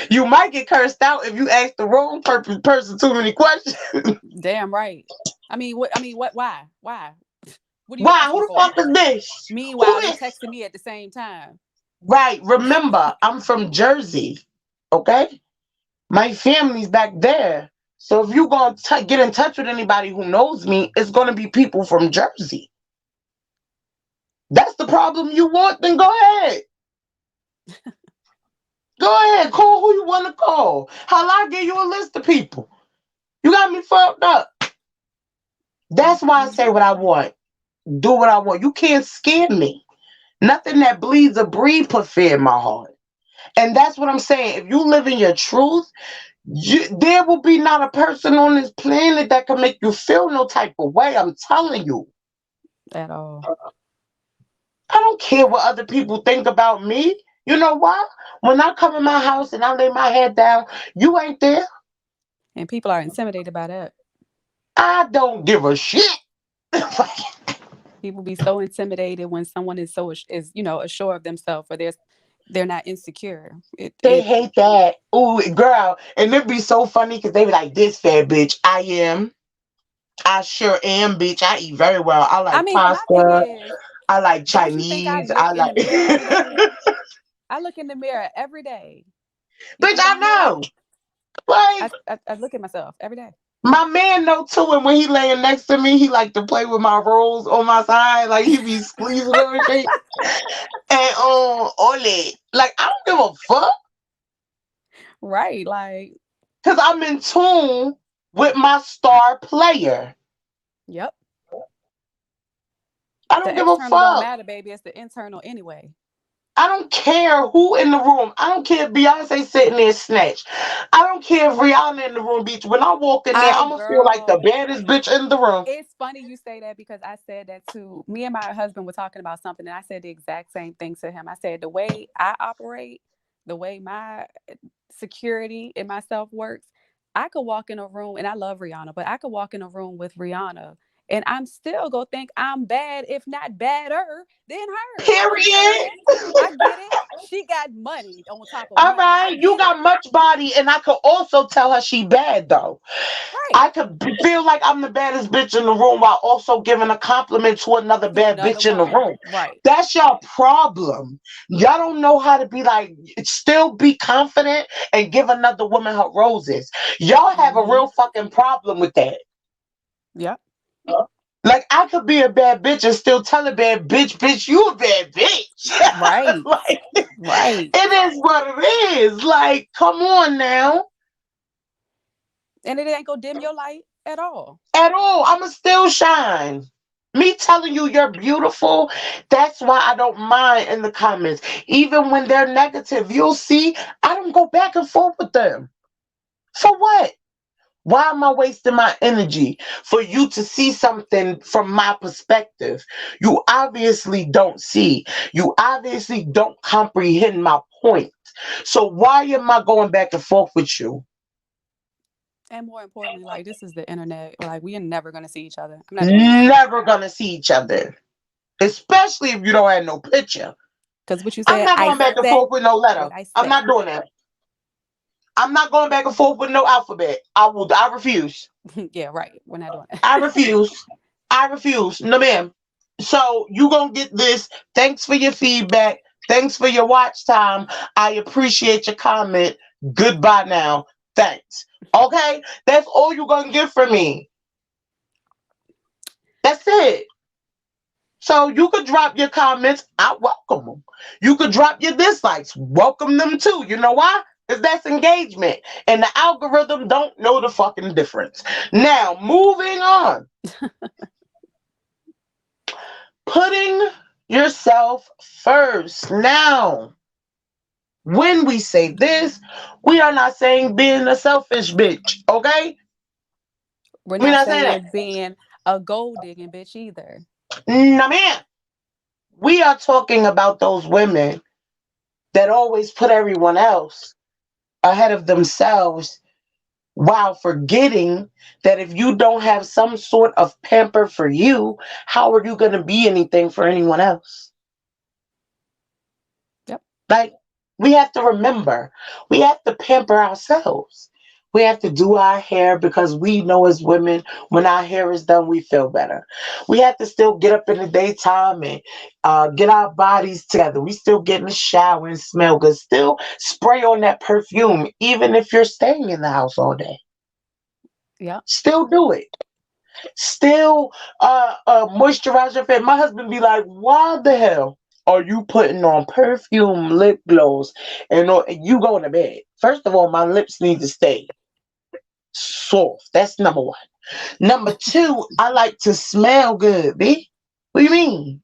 You might get cursed out if you ask the wrong person too many questions. Damn right. I mean, what? I mean, what? Why? Why? What are you Why? Who asking the for? fuck is this? Who Meanwhile, you this? texting me at the same time. Right. Remember, I'm from Jersey. Okay. My family's back there. So if you gonna get in touch with anybody who knows me, it's gonna be people from Jersey. That's the problem you want. Then go ahead. Go ahead. Call who you want to call. Hell, I give you a list of people. You got me fucked up. That's why I Mm-hmm. say what I want. Do what I want. You can't scare me. Nothing that bleeds or breathes put fear in my heart. And that's what I'm saying. If you live in your truth, there will be not a person on this planet that can make you feel no type of way. I'm telling you. At all. I don't care what other people think about me. You know what? When I come in my house and I lay my head down, you ain't there. And people are intimidated by that. I don't give a shit. People be so intimidated when someone is is assured of themselves or they're not insecure. It They it hate that. Ooh, girl. And it'd be so funny because they be like, this fat bitch. I am. I sure am, bitch. I eat very well. I I like mean, my thing pasta. is, I like don't you think I Chinese. look I in like. the mirror every day? Bitch, I look in the mirror every day. You think I I don't know that? know. Like, I look at myself every day. my man know too, and when he laying next to me, he like to play with my rolls on my side. Like he be squeezing them and shit. And Ole. Like, I don't give a fuck. Right. Like, Cause I'm in tune with my star player. yep. I don't The give a external don't fuck. matter, baby. It's the internal anyway. I don't care who in the room. I don't care if Beyonce sitting there snatched. I don't care if Rihanna in the room, bitch. When I walk in there, I I'm gonna feel like the girl, baddest bitch in the room. it's funny you say that because I said that too. Me and my husband were talking about something, and I said the exact same thing to him. I said the way I operate, the way my security in myself works, I could walk in a room, and I love Rihanna, but I could walk in a room with Rihanna, And I'm still gonna think I'm bad, if not badder than her. You Period. understand? I get it. She got money on top of All money. I right, you get it. got much body, and I could also tell her she bad though. Right. I could feel like I'm the baddest bitch in the room while also giving a compliment to another To bad another bitch in the woman. room. Right. That's your problem. Y'all don't know how to be like, still be confident and give another woman her roses. Y'all have a Mm-hmm. real fucking problem with that. Yep. Like, I could be a bad bitch and still tell a bad bitch, bitch, you a bad bitch. Right. Like, Right. it is what it is. Like, come on now. And it ain't gonna dim your light at all. At all. I'ma still shine. Me telling you you're beautiful, that's why I don't mind in the comments. Even when they're negative, you'll see I don't go back and forth with them. For what? Why am I wasting my energy for you to see something from my perspective? You obviously don't see. You obviously don't comprehend my point. So why am I going back and forth with you? And more importantly, like this is the internet. Like we are never gonna see each other. I'm not doing that. Never gonna see each other. Especially if you don't have no picture. Because what you I'm said, not I going back and said forth with no letter. what I I'm said. not doing that. I'm not going back and forth with no alphabet. I refuse. Yeah, right. We're not doing I that. refuse. I refuse. No ma'am. So you gonna get this. Thanks for your feedback. Thanks for your watch time. I appreciate your comment. Goodbye now. Thanks. Okay? That's all you're gonna get from me. That's it. So you could drop your comments. I welcome them. You could drop your dislikes. Welcome them too. You know why? Because that's engagement. And the algorithm don't know the fucking difference. Now, moving on. Putting yourself first. Now, when we say this, we are not saying being a selfish bitch. Okay? We're We're not not saying that. saying being a gold digging bitch either. No, man. We are talking about those women that always put everyone else ahead of themselves while forgetting that if you don't have some sort of pamper for you, how are you going to be anything for anyone else? Yep. Like, we have to remember, we have to pamper ourselves. We have to do our hair because we know as women, when our hair is done, we feel better. We have to still get up in the daytime and get our bodies together. We still get in the shower and smell good. Still spray on that perfume, even if you're staying in the house all day. Yep. Still do it. Still moisturize your face. My husband be like, why the hell are you putting on perfume, lip gloss, and you going to bed? First of all, my lips need to stay soft. That's number one. Number two, I like to smell good, B. What do you mean?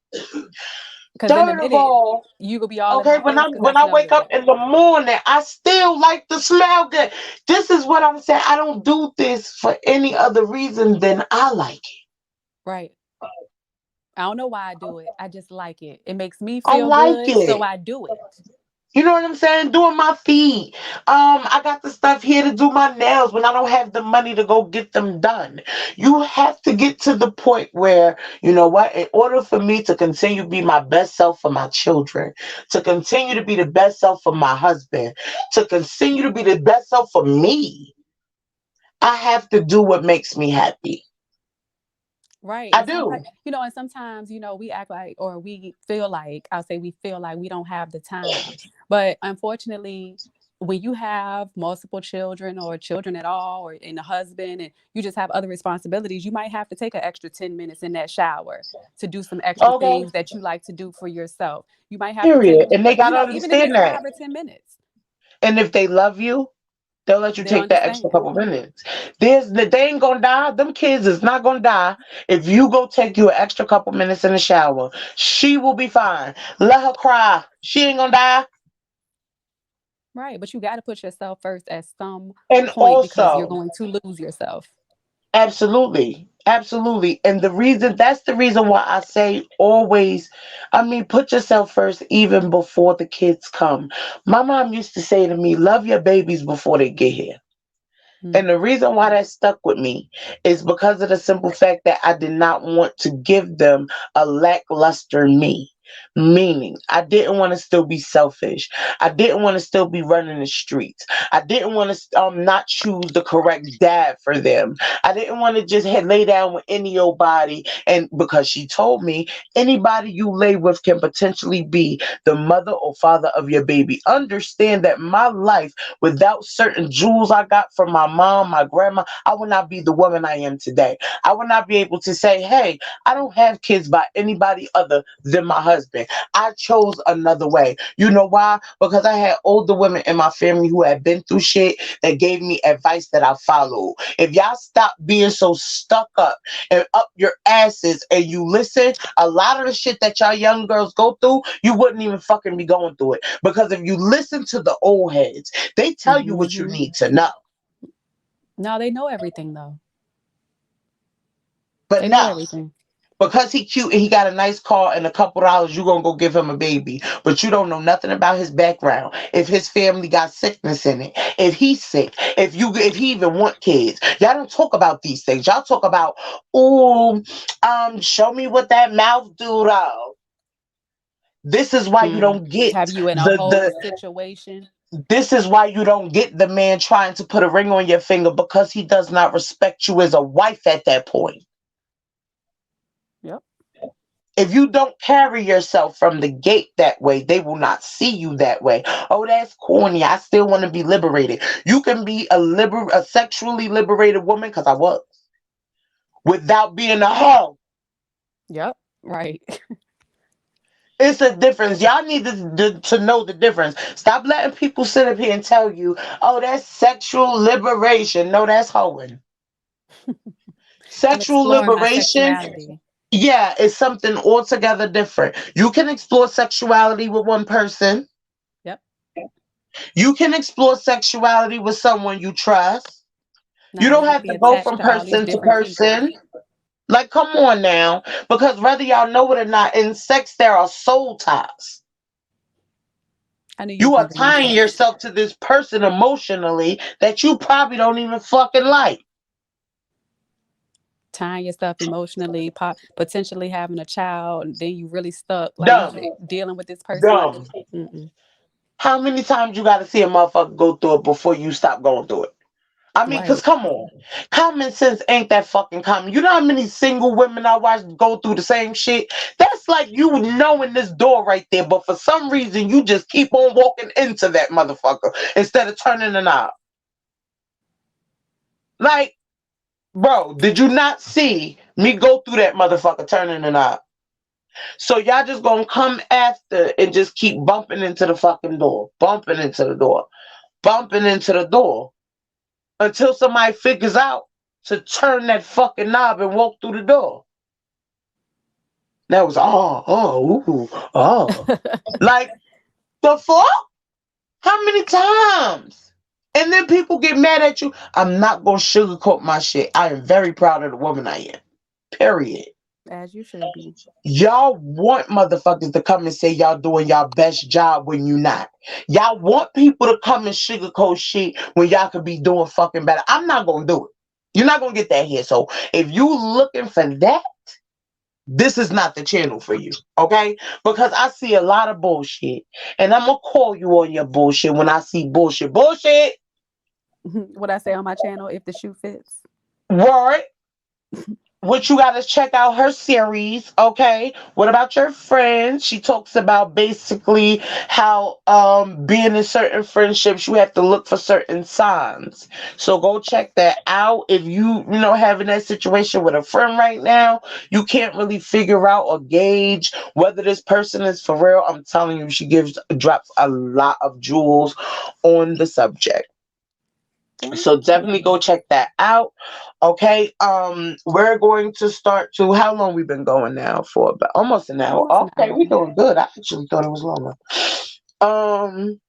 Because in a Third of minute, all, you will be all in okay, my when face I because I when I smell wake up good. in the morning, I still like to smell good. This is what I'm saying. I don't do this for any other reason than I like it. Right. I don't know why I do it. I just like it. It makes me I feel like good, so it. I do it. You know what I'm saying? Doing my feet. I got the stuff here to do my nails when I don't have the money to go get them done. You have to get to the point where, you know what, in order for me to continue to be my best self for my children, to continue to be the best self for my husband, to continue to be the best self for me, I have to do what makes me happy. Right. I And do. sometimes, and sometimes, we act like, or we feel like, I'll say we feel like we don't have the time. But unfortunately, when you have multiple children or children at all, or in a husband, and you just have other responsibilities, you might have to take an extra 10 minutes in that shower to do some extra Okay. things that you like to do for yourself. You might have to take, Period. And they got to even if understand it's that. 5 or 10 minutes, And if they love you, they'll let you they'll take that extra understand. couple minutes. They ain't gonna die. Them kids is not gonna die if you go take you an extra couple minutes in the shower. She will be fine. Let her cry. She ain't gonna die. Right. But you got to put yourself first at some And point because you're also, going to lose yourself. absolutely, absolutely. And that's the reason why I say always, I mean, put yourself first even before the kids come. My mom used to say to me, love your babies before they get here. Mm. And the reason why that stuck with me is because of the simple fact that I did not want to give them a lackluster me. Meaning, I didn't want to still be selfish. I didn't want to still be running the streets. I didn't want to not choose the correct dad for them. I didn't want to just lay down with any old body. And because she told me, anybody you lay with can potentially be the mother or father of your baby. Understand that my life, without certain jewels I got from my mom, my grandma, I would not be the woman I am today. I would not be able to say, hey, I don't have kids by anybody other than my husband. I chose another way. You know why? Because I had older women in my family who had been through shit that gave me advice that I followed. If y'all stop being so stuck up and up your asses and you listen, a lot of the shit that y'all young girls go through, you wouldn't even fucking be going through it. Because if you listen to the old heads, they tell you what you Hmm. need to know. No, they know everything though. But They know no, everything. because he cute and he got a nice car and a couple dollars, you gonna go give him a baby. But you don't know nothing about his background. If his family got sickness in it, if he's sick, if he even want kids. Y'all don't talk about these things. Y'all talk about, oh, show me what that mouth do though. This is why you Mm. don't get Have you in a whole the situation? this is why you don't get the man trying to put a ring on your finger because he does not respect you as a wife at that point. Yep. If you don't carry yourself from the gate that way, they will not see you that way. Oh, that's corny. I still want to be liberated. You can be a sexually liberated woman, because I was, without being a hoe. Yep. Right. It's a difference. Y'all need to know the difference. Stop letting people sit up here and tell you, oh, that's sexual liberation. No, that's hoeing. I'm Sexual exploring my liberation, sexuality. yeah, is something altogether different. You can explore sexuality with one person. Yep. You can explore sexuality with someone you trust. You Now you don't have to have be to go attached from to all these person to different people. person. Like, come on now. Because whether y'all know it or not, in sex, there are soul ties. I knew you was You gonna are bring this tying up. yourself to this person emotionally that you probably don't even fucking like. Tying yourself emotionally, potentially having a child, and then you really stuck, like Dumb. dealing with this person. Dumb. Mm-mm. How many times you got to see a motherfucker go through it before you stop going through it? I mean, because Right. come on. Common sense ain't that fucking common. You know how many single women I watch go through the same shit? That's like you knowing this door right there, but for some reason you just keep on walking into that motherfucker instead of turning the knob. Like, bro, did you not see me go through that motherfucker turning the knob? So y'all just gonna come after and just keep bumping into the fucking door, bumping into the door, bumping into the door until somebody figures out to turn that fucking knob and walk through the door. That was ooh, oh. Like the fuck? How many times? And then people get mad at you. I'm not gonna sugarcoat my shit. I am very proud of the woman I am. Period. As you should be. Y'all want motherfuckers to come and say y'all doing y'all best job when you not. Y'all want people to come and sugarcoat shit when y'all could be doing fucking better. I'm not gonna do it. You're not gonna get that here. So if you looking for that, this is not the channel for you. Okay? Because I see a lot of bullshit. And I'm gonna call you on your bullshit when I see bullshit. Bullshit! What I say on my channel, if the shoe fits. Word. What you got to check out her series, okay? What about your friends? She talks about basically how being in certain friendships you have to look for certain signs. So go check that out. If you having that situation with a friend right now, you can't really figure out or gauge whether this person is for real. I'm telling you, she drops a lot of jewels on the subject. Thank So definitely you. go check that out. Okay. We're going to start to how long we been going now for? About almost an hour. Almost an Okay, we hour. doing good. I actually thought it was longer. Um,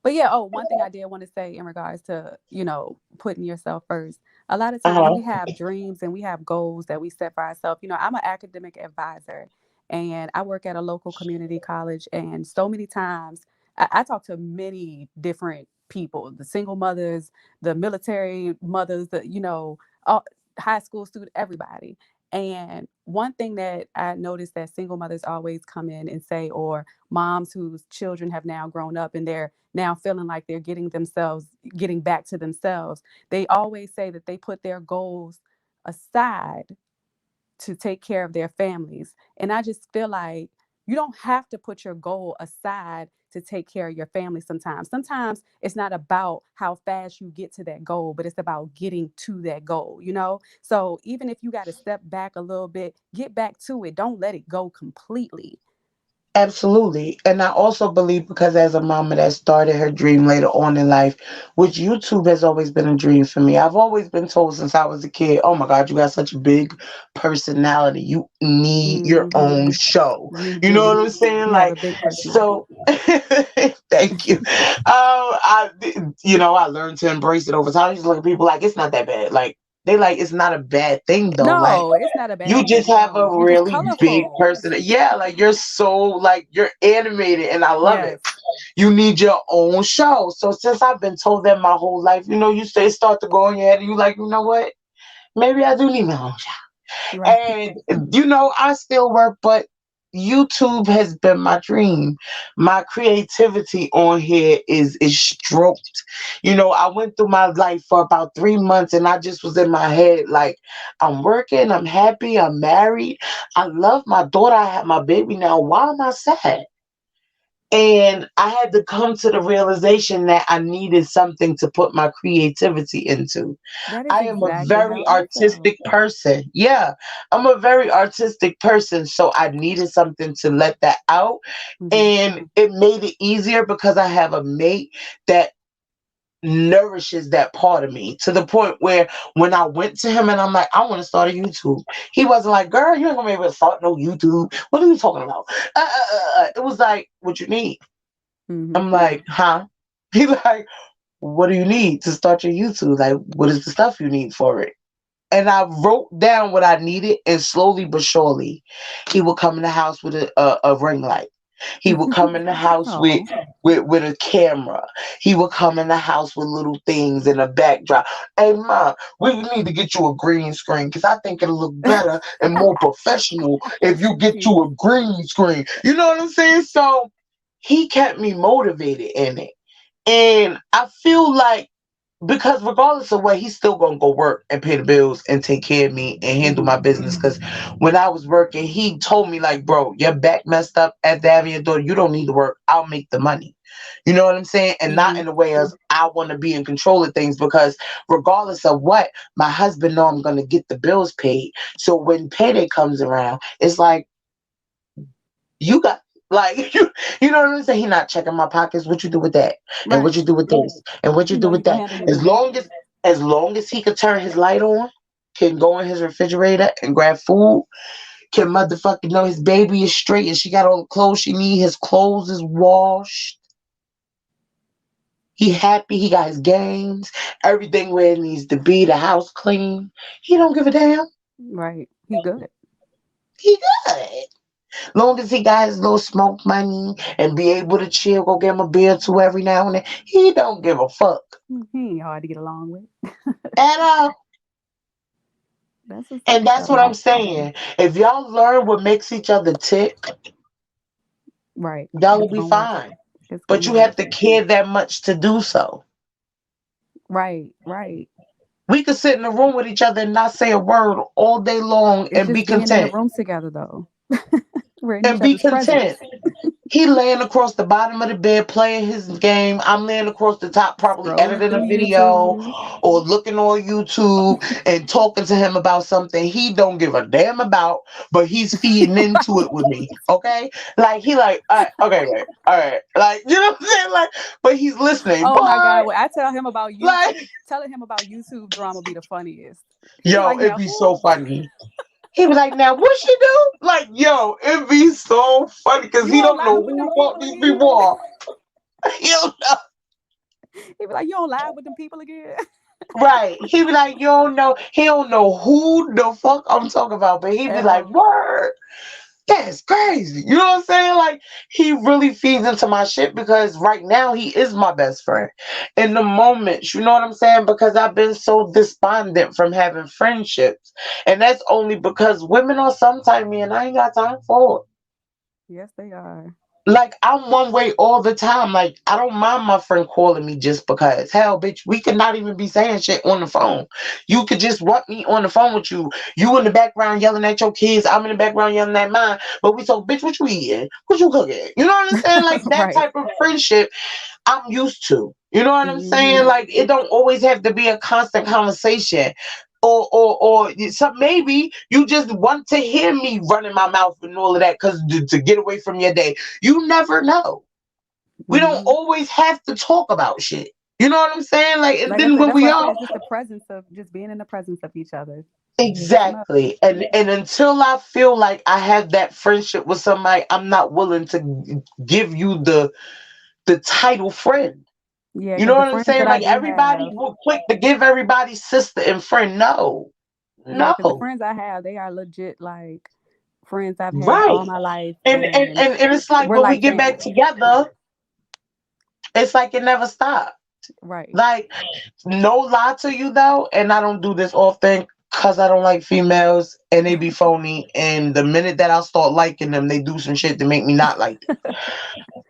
But yeah, oh, one thing I did want to say in regards to, putting yourself first. A lot of times we uh-huh. have dreams and we have goals that we set for ourselves. I'm an academic advisor and I work at a local community college. And so many times I talk to many different people, the single mothers, the military mothers, the, all, high school student, everybody. And one thing that I noticed that single mothers always come in and say, or moms whose children have now grown up and they're now feeling like they're getting back to themselves, they always say that they put their goals aside to take care of their families. And I just feel like you don't have to put your goal aside to take care of your family sometimes. Sometimes it's not about how fast you get to that goal, but it's about getting to that goal. So even if you got to step back a little bit, get back to it. Don't let it go completely. Absolutely. And I also believe because as a mama that started her dream later on in life, which YouTube has always been a dream for me. I've always been told since I was a kid, oh my God, you got such a big personality. You need your Hmm. own show. You You know do. what I'm saying? You have a Like, big personality. so thank you. I learned to embrace it over time. I just look at people like it's not that bad. Like they like it's not a bad thing though. Like No, it's not a you bad just thing. have a No, you're just really big colorful. person. Yeah, like you're so like you're animated and I love it. Yes. You need your own show. So since I've been told that my whole life, you say start to go in your head and you like, you know what? Maybe I do need my own show. Right. And I still work, but YouTube has been my dream. My creativity on here is stroked. I went through my life for about 3 months and I just was in my head like I'm working, I'm happy, I'm married, I love my daughter, I have my baby now. Why am I sad? And I had to come to the realization that I needed something to put my creativity into. That is I am a exactly very how I felt. artistic person. Yeah, I'm a very artistic person. So I needed something to let that out. Hmm. And it made it easier because I have a mate that nourishes that part of me to the point where when I went to him and I'm like, I want to start a YouTube, he wasn't like, girl, you ain't gonna be able to start no YouTube. What are you talking about? It was like, what you need? Hmm. I'm like, huh? He like, what do you need to start your YouTube? Like, what is the stuff you need for it? And I wrote down what I needed, and slowly but surely, he would come in the house with a ring light. He would come in the house with, Oh, with a camera. He would come in the house with little things in a backdrop. Hey, Ma, we need to get you a green screen because I think it'll look better and more professional if that's you so get you cute. a green screen. You know what I'm saying? So he kept me motivated in it. And I feel like because regardless of what, he's still gonna go work and pay the bills and take care of me and handle Hmm. my business. Because when I was working, he told me like, "Bro, your back messed up at the Avenue door. You don't need to work. I'll make the money." You know what I'm saying? And not Hmm. in the way of I want to be in control of things because regardless of what, my husband know I'm gonna get the bills paid. So when payday comes around, it's like you got like you know what I'm saying? He not checking my pockets. What you do with that? And what Right. you do with this? And what you You do know you with can that? handle your As money. long as he could turn his light on, can go in his refrigerator and grab food, can motherfucking know his baby is straight and she got all the clothes she need, his clothes is washed. He happy, he got his games, everything where it needs to be, the house clean. He don't give a damn. Right. He good. He good. Long as he got his little smoke money and be able to chill, go get him a beer or two every now and then, he don't give a fuck He ain't hard to get along with. at all. That's what's And up, that's what I'm though. saying. If y'all learn what makes each other tick, Right. y'all will It's be gonna work. fine. It's But gonna you work. have to care that much to do so. Right. Right. We could sit in a room with each other and not say a word all day long It's and just be being in the content. room together, though. We're in each And be other's content. presence. He laying across the bottom of the bed playing his game. I'm laying across the top, probably Scrolling editing through a video YouTube. or looking on YouTube and talking to him about something he don't give a damn about, but he's feeding into it with me. Okay, like he like, all right, okay, right, all right, like you know what I'm saying, like, but he's listening. Oh my God. But When I tell him about like, YouTube, telling him about YouTube drama be the funniest. He be yo, like, it'd now be so who? funny. He be like, now what she do? Like, yo, it'd be so funny because You he don't don't know live with who them the fuck people these again? people are. He don't know. He be like, you don't live with them people again? Right. He be like, you don't know. He don't know who the fuck I'm talking about, but he be At like, all. word. That's crazy. You know what I'm saying? Like, he really feeds into my shit because right now he is my best friend. In the moments, you know what I'm saying? Because I've been so despondent from having friendships. And that's only because women are sometimes me and I ain't got time for it. Yes, they are. Like, I'm one way all the time. Like, I don't mind my friend calling me just because. Hell, bitch, we could not even be saying shit on the phone. You could just want me on the phone with you. You in the background yelling at your kids. I'm in the background yelling at mine. But we so, bitch, what you eating? What you cooking? You know what I'm saying? Like, that Right. type of friendship I'm used to. You know what I'm saying? Hmm. Like, it don't always have to be a constant conversation. So maybe you just want to hear me running my mouth and all of that because to get away from your day. You never know. We don't Hmm. always have to talk about shit. You know what I'm saying? Like, and Like I then said, when that's we why I say are it's just the presence of just being in the presence of each other. That's enough. exactly, and until I feel like I have that friendship with somebody, I'm not willing to give you the title friend. Yeah, You know because the what I'm friends saying? that I Like, do everybody have, will quick to give everybody sister and friend. No, yeah, because the no, friends I have, they are legit like friends I've had right. all my life, And and and and, and it's like we're when we like get back family. together, it's like it never stopped. Right. Like, no lie to you though, and I don't do this often because I don't like females and they be phony. And the minute that I start liking them, they do some shit to make me not like them.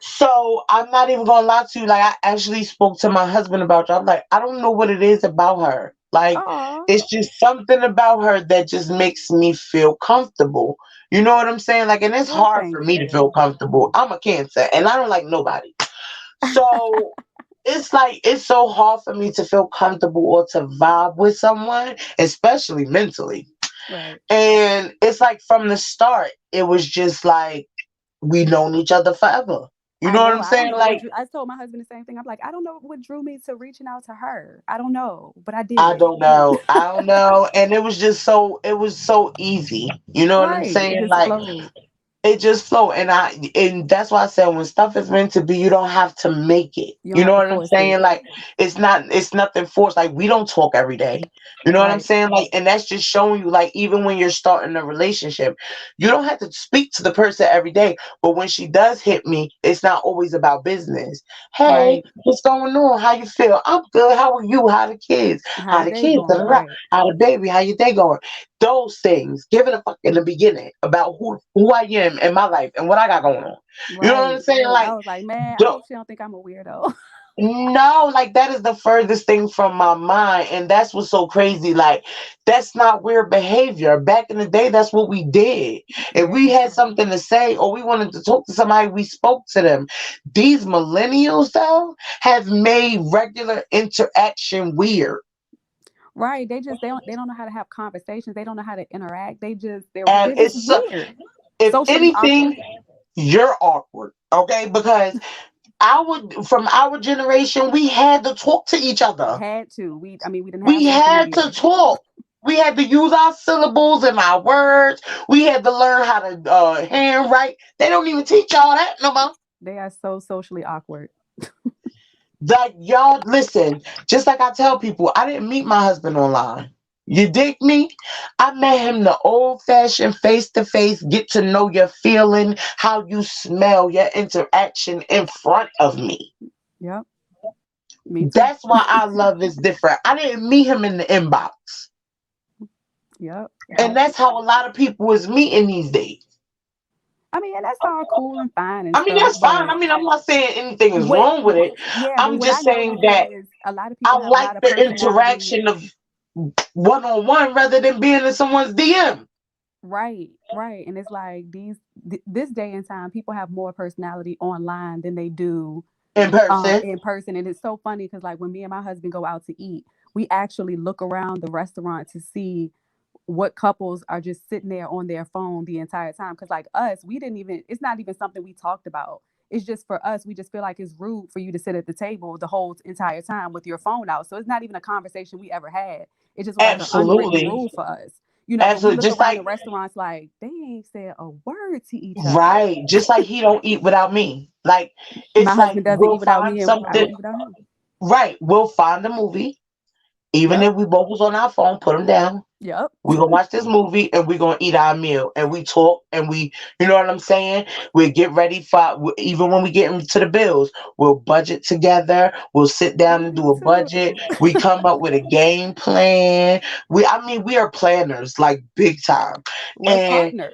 So I'm not even gonna lie to you. Like, I actually spoke to my husband about you. I'm like, I don't know what it is about her. Like, Oh, it's just something about her that just makes me feel comfortable. You know what I'm saying? Like, and it's well, hard thank for me to feel you. comfortable. I'm a Cancer and I don't like nobody. So it's like it's so hard for me to feel comfortable or to vibe with someone, especially mentally. Right. And it's like from the start, it was just like we known each other forever. You I know what know. I'm I don't saying? know what Like, drew. I told my husband the same thing. I'm like, I don't know what drew me to reaching out to her. I don't know, but I I did. don't know. I don't know. And it was so easy. You know what I'm Right. It saying? just Like, flowed. it just flow, and that's why I said when stuff is meant to be, you don't have to make it. You don't You have know to what I'm force it. saying? Like, it's nothing forced. Like, we don't talk every day. You know what I'm Right. saying? Like, and that's just showing you, like, even when you're starting a relationship, you don't have to speak to the person every day. But when she does hit me, it's not always about business. Hey, Right. what's going on? How you feel? I'm good. How are you? How the kids? How How the the day kids? Da, going? da, da. Right. How the baby? How your day going? Those things, giving a fuck in the beginning about who I am in my life and what I got going on. You know what I'm Right. saying? I Like, was like, man, I don't, hope she don't think I'm a weirdo. no, like, that is the furthest thing from my mind, and that's what's so crazy. Like, that's not weird behavior. Back in the day, that's what we did. If Yeah. we had something to say or we wanted to talk to somebody, we spoke to them. These millennials, though, have made regular interaction weird. Right. They don't know how to have conversations. They don't know how to interact. And They're just it's weird. if Socially anything, awkward. you're awkward, okay? Because from our generation, we had to talk to each other. Had to. We didn't have We social had to media. talk. We had to use our syllables and our words. We had to learn how to handwrite. They don't even teach y'all that no more. They are so socially awkward. Like, y'all, listen, just like I tell people, I didn't meet my husband online. You dig me? I met him the old fashioned face to face, get to know your feeling, how you smell, your interaction in front of me. Yep. Me too. That's why our love is different. I didn't meet him in the inbox. Yep. And that's how a lot of people is meeting these days. And that's all cool and fine and I mean, stuff, that's fine. I but mean, I'm not saying anything is what wrong with it. yeah, but I'm what I just saying noticed that is a lot of I people have a like lot of the personality. interaction of one on one rather than being in someone's DM Right, right. And it's like this day and time, people have more personality online than they do in person. in person. And it's so funny because like when me and my husband go out to eat, we actually look around the restaurant to see what couples are just sitting there on their phone the entire time. Because like us, we didn't even, it's not even something we talked about. It's just for us, we just feel like it's rude for you to sit at the table the whole entire time with your phone out. So it's not even a conversation we ever had. It just was like an unwritten Absolutely. rule for us. But we Absolutely. look Just around the like, restaurants like they ain't said a word to each other. right. Just like he don't eat without me. Like, My it's like husband doesn't we'll eat without find me and I don't something. eat without him. Right. We'll find a movie. Even Yep. if we both was on our phone, put them down. Yep. We're gonna watch this movie and we're gonna eat our meal and we talk and you know what I'm saying? We'll get ready for, even when we get into the bills, we'll budget together. We'll sit down and Me do a too. budget. We come up with a game plan. I mean, we are planners, like big time. We're And partners.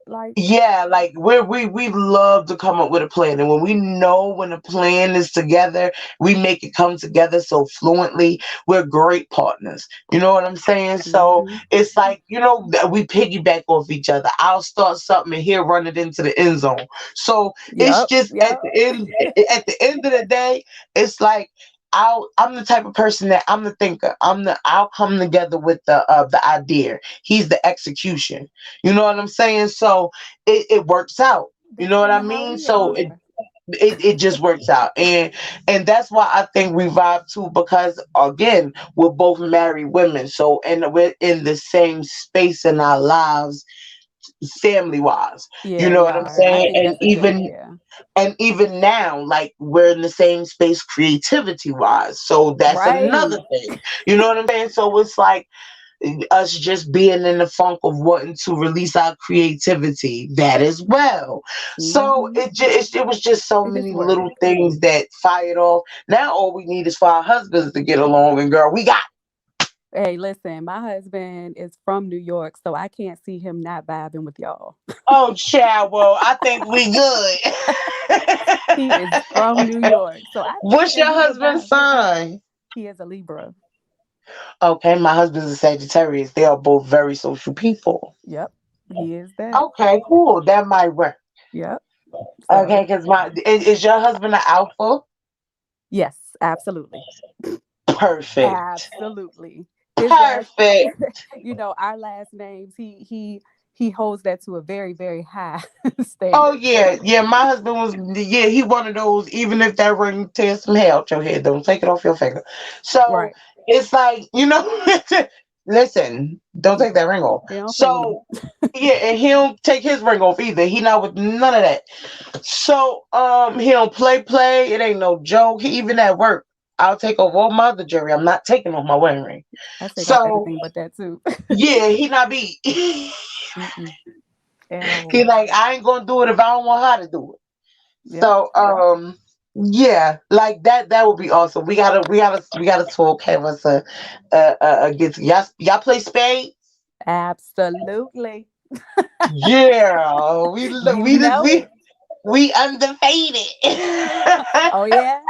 Like, yeah, like we love to come up with a plan, and when we know when a plan is together, we make it come together so fluently. We're great partners. You know what I'm saying? So hmm it's like, that we piggyback off each other. I'll start something and he'll run it into the end zone. So it's yep, just yep. at the end of the day, it's like. I'm the type of person that I'm the thinker. I'll come together with the idea. He's the execution. You know what I'm saying? So it works out. You That's know what kind I of how mean? we So are. it just works out. And that's why I think we vibe too, because again, we're both married women. So, and we're in the same space in our lives, family wise. You Yeah, know we what I'm are. I saying? think that's a good, yeah. And even now, like, we're in the same space creativity wise. So that's Right. another thing. You know what I'm saying? So it's like us just being in the funk of wanting to release our creativity, that as well. So hmm it was just so It just many works. little things that fired off. Now all we need is for our husbands to get along, and girl, we got. Hey, listen, my husband is from New York, so I can't see him not vibing with y'all. Oh child, well, I think we He is good. from New York, so I think What's that your we can husband's vibe. sign? He is a Libra. Okay, my husband's a Sagittarius. They are both very social people. Yep, he is that. Okay, cool. That might work. Yep. Okay, So, because is your husband an alpha? yes, absolutely. Perfect. Absolutely. His last, Perfect. our last names, he holds that to a very, very high Oh standard. yeah, yeah. My husband was, yeah. He one of those. Even if that ring tears some hair out your head, don't take it off your finger. So Right. it's like, listen, don't take that ring off. He don't play with them. So yeah, and he don't take his ring off either. He not with none of that. So he don't play. It ain't no joke. He even at work. I'll take off all my other jewelry. I'm not taking off my wedding ring. I take off So everything but that too. yeah, he not be. Mm-mm. At He all. like, I ain't gonna do it if I don't want her to do it. Yep. So yeah, like that would be awesome. We gotta talk. Have us a get. Y'all play spades? Absolutely. Yeah, You know we it. we undefeated. Oh yeah.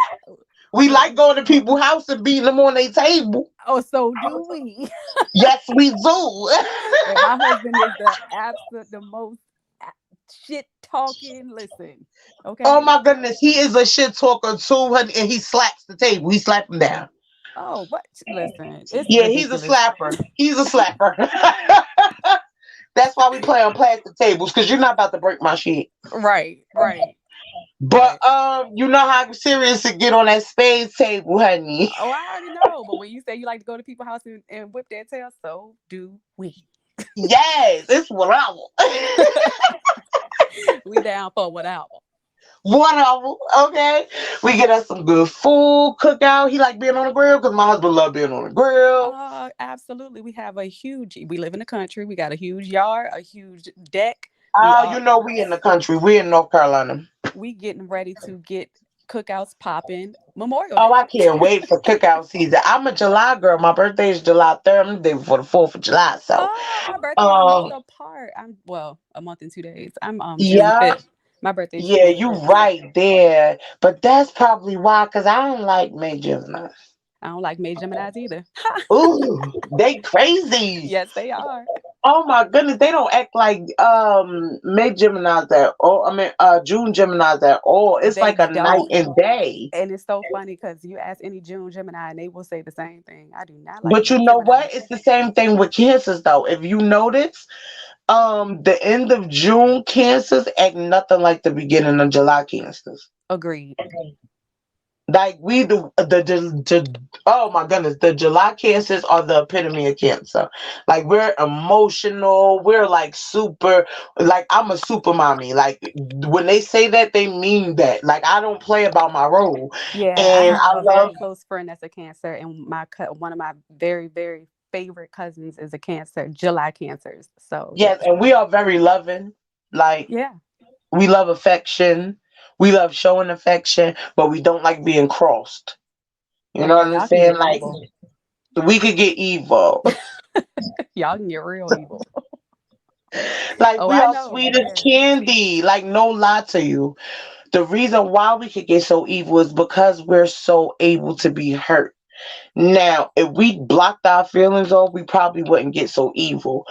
We Look. like going to people's house and beating them on their table. Oh, so do we. Yes, we do. And my husband is the most shit talking. Listen, Oh okay. my goodness, he is a shit talker too, and he slaps the table. He slapped him down. Oh, what? Listen, it's Yeah, he's a ridiculous. slapper. He's a slapper. That's why we play on plastic tables, because you're not about to break my shit. Right, right, But right. you know how serious it get on that spades table, honey. Oh, I already know. But when you say you like to go to people's house and whip their tail, so do we. Yes, it's whatever. We down for whatever. Whatever. Okay. We get us some good food, cookout. He like being on the grill because my husband love being on the grill. Absolutely. We have a huge. We live in the country. We got a huge yard, a huge deck. We Oh, are. we in the country. We in North Carolina. We getting ready to get cookouts popping Memorial Oh, I Day. can't wait for cookout season. I'm a July girl. My birthday is July 3rd. I'm the day before the 4th of July. So, Oh, our birthdays a month um, apart. I'm well, a month and 2 days. I'm June yeah, 5th. My birthday's yeah, June you 5th. right there. But that's probably why, because I don't like May Gemini. I don't like May Geminis either. Ooh, they crazy. Yes, they are. Oh my goodness, they don't act like May Geminis at all. I mean June Geminis at all. It's They like a night don't. and day. And it's so funny because you ask any June Gemini and they will say the same thing. I do not like But you May know what? Geminis. It's the same thing with cancers though. If you notice, the end of June cancers act nothing like the beginning of July cancers. Agreed. Like we the oh my goodness, the July cancers are the epitome of cancer. Like we're emotional, we're like super, like I'm a super mommy. Like when they say that, they mean that. Like I don't play about my role, Yeah, I and have I a very love. close friend that's a Cancer, and one of my very, very favorite cousins is a Cancer, July Cancers. So yeah, Yes, and we are very loving. Like, yeah. we love affection. We love showing affection, but we don't like being crossed. You Oh know yeah, what I'm y'all can saying? get Like, evil. we could get evil. Y'all can get real evil. Like, Oh, we I are know. sweet as Yeah. candy. Like, no lie to you. The reason why we could get so evil is because we're so able to be hurt. Now, if we blocked our feelings off, we probably wouldn't get so evil.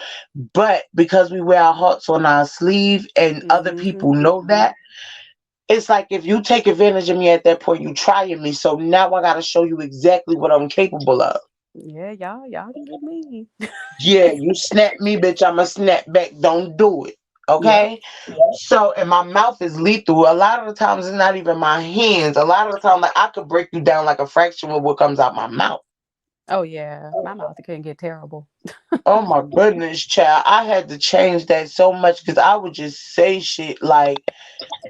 But because we wear our hearts on our sleeve and other Hmm. people know that, it's like if you take advantage of me at that point, you trying me. So now I gotta show you exactly what I'm capable of. Yeah, y'all can get me. Yeah, you snap me, bitch. I'ma snap back. Don't do it. Yep. Okay? So, and my mouth is lethal. A lot of the times it's not even my hands. A lot of the time, like, I could break you down like a fraction of what comes out my mouth. Oh yeah, my mouth can get terrible. Oh my goodness, child. I had to change that so much because I would just say shit like,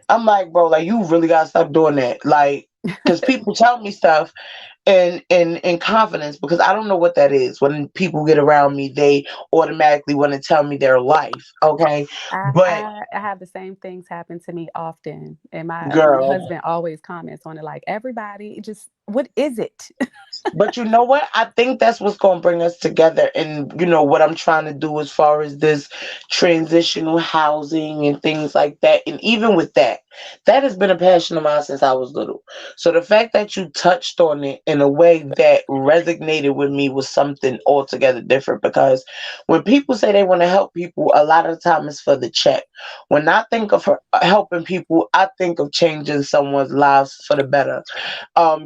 I'm like, bro, like, you really gotta stop doing that. Like, because people tell me stuff in confidence because I don't know what that is. When people get around me, they automatically want to tell me their life. Okay. But I have the same things happen to me often, and my girl, husband always comments on it like everybody just what is it? but you know what? I think that's what's going to bring us together. And, what I'm trying to do as far as this transitional housing and things like that. And even with that, that has been a passion of mine since I was little. So the fact that you touched on it in a way that resonated with me was something altogether different because when people say they want to help people, a lot of the time it's for the check. When I think of helping people, I think of changing someone's lives for the better,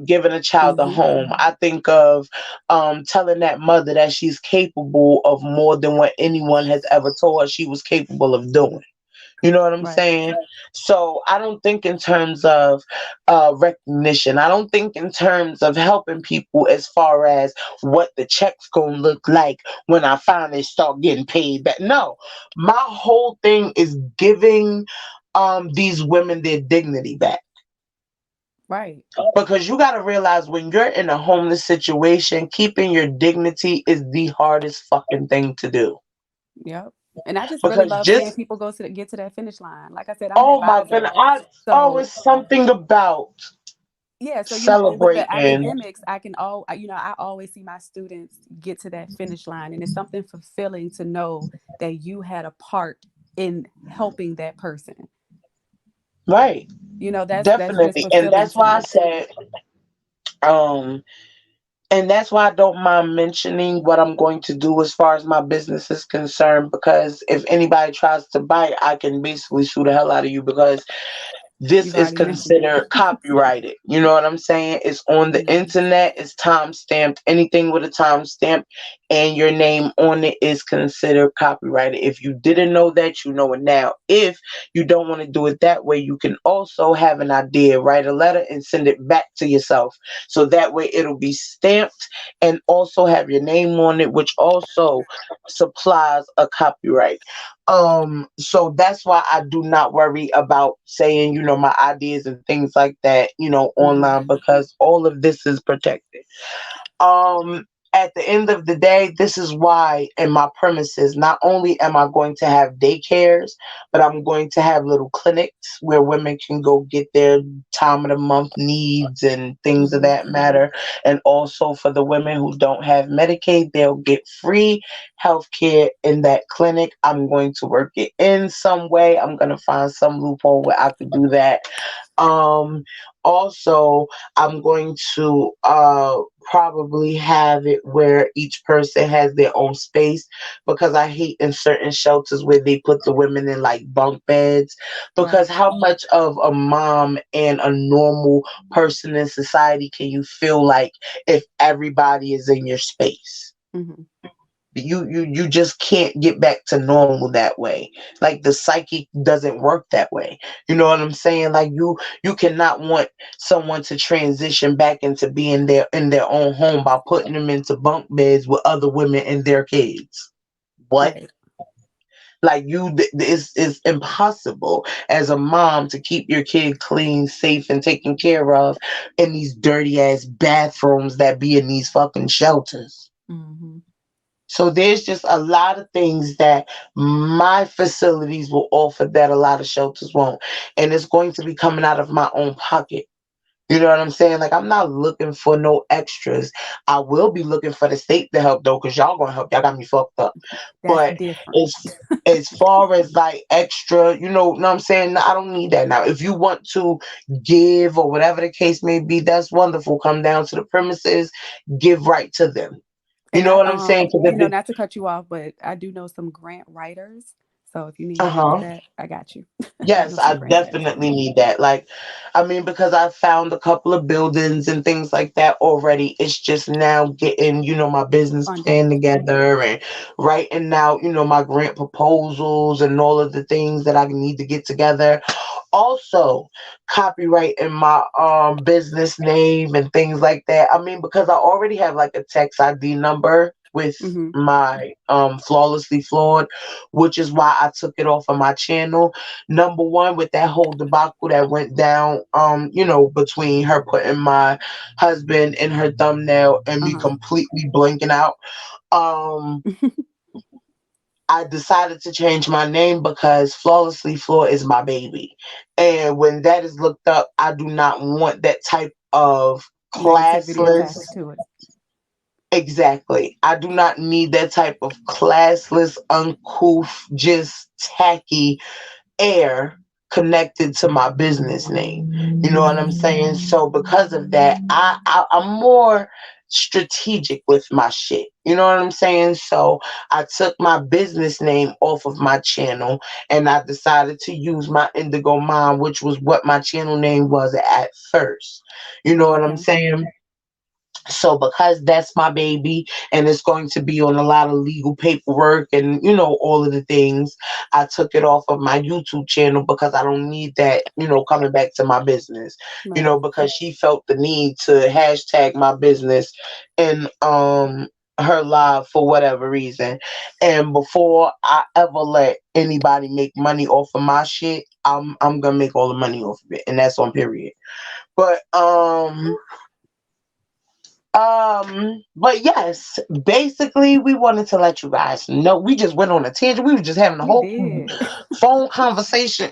giving a child a Hmm. home. I think of telling that mother that she's capable of more than what anyone has ever told her she was capable of doing. You know what I'm Right. saying? So I don't think in terms of recognition. I don't think in terms of helping people as far as what the check's gonna look like when I finally start getting paid back. No, my whole thing is giving these women their dignity back. Right. Because you got to realize when you're in a homeless situation, keeping your dignity is the hardest fucking thing to do. Yep. And I just really Because love seeing just, people get to that finish line. Like I said, I'm an oh my goodness, advisor. oh, So it's something about yeah, so and with the celebrating. academics, I can I always see my students get to that finish line, and it's something fulfilling to know that you had a part in helping that person. Right, That's just definitely. And fulfilling that's to why I me. said, um, and that's why I don't mind mentioning what I'm going to do as far as my business is concerned. Because if anybody tries to buy it, I can basically sue the hell out of you because this You've is already mentioned it. considered copyrighted. You know what I'm saying? It's on the Hmm. internet, it's time stamped. Anything with a time stamp and your name on it is considered copyrighted. If you didn't know that, you know it now. If you don't want to do it that way, you can also have an idea, write a letter and send it back to yourself. So that way it'll be stamped and also have your name on it, which also supplies a copyright. So that's why I do not worry about saying, my ideas and things like that, Hmm. online because all of this is protected. um at the end of the day, this is why in my premises, not only am I going to have daycares, but I'm going to have little clinics where women can go get their time of the month needs and things of Hmm. that matter. And also for the women who don't have Medicaid, they'll get free health care in that clinic. I'm going to work it in some way. I'm going to find some loophole where I could do that. um Also, I'm going to probably have it where each person has their own space because I hate in certain shelters where they put the women in like bunk beds, because Right. how much of a mom and a normal person in society can you feel like if everybody is in your space? Hmm. You just can't get back to normal that way. Like the psyche doesn't work that way. You know what I'm saying? Like you cannot want someone to transition back into being there in their own home by putting them into bunk beds with other women and their kids. What? Right. Like it's impossible as a mom to keep your kid clean, safe, and taken care of in these dirty ass bathrooms that be in these fucking shelters. Hmm. So there's just a lot of things that my facilities will offer that a lot of shelters won't. And it's going to be coming out of my own pocket. You know what I'm saying? Like, I'm not looking for no extras. I will be looking for the state to help though, because y'all gonna help. Y'all got me fucked up. That's But different. as far as like extra, know what I'm saying? I don't need that now. If you want to give or whatever the case may be, that's wonderful. Come down to the premises, give right to them. You And know I, what I'm saying? 'Cause if not to cut you off, but I do know some grant writers. So if you need help with uh-huh. that, I got you. I know Yes, some I grant writers. definitely need that. Like, I mean, because I found a couple of buildings and things like that already. It's just now getting, my business Funding. plan together and writing out, my grant proposals and all of the things that I need to get together. Also, copyrighting my business name and things like that. I mean, because I already have like a tax ID number with Hmm. my flawlessly flawed, which is why I took it off of my channel. Number one, with that whole debacle that went down, between her putting my husband in her thumbnail and me Uh-huh. completely blanking out. Um, I decided to change my name because Flawlessly Flawed is my baby. And when that is looked up, I do not want that type of Negativity classless. attached to it. Exactly. I do not need that type of classless, uncouth, just tacky air connected to my business name. You know what I'm saying? So because of that, I'm more strategic with my shit. You know what I'm saying? So I took my business name off of my channel and I decided to use my Indigo Mom, which was what my channel name was at first. You know Oh, what I'm okay. saying? So because that's my baby and it's going to be on a lot of legal paperwork and all of the things, I took it off of my YouTube channel because I don't need that, coming back to my business. Right. Because she felt the need to hashtag my business in her live for whatever reason. And before I ever let anybody make money off of my shit, I'm gonna make all the money off of it. And that's on period. But but yes, basically, we wanted to let you guys know. We just went on a tangent. We were just having a We whole did. phone conversation.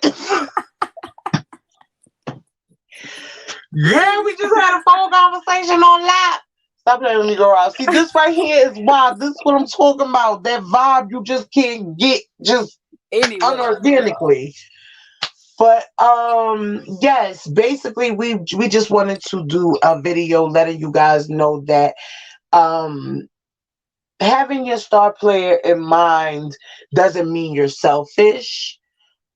Yeah, we just had a phone conversation on live. Stop playing with me, girl. See, this right here is why. This is what I'm talking about. That vibe you just can't get just Anywhere. unorganically. But yes, basically we just wanted to do a video letting you guys know that um having your star player in mind doesn't mean you're selfish.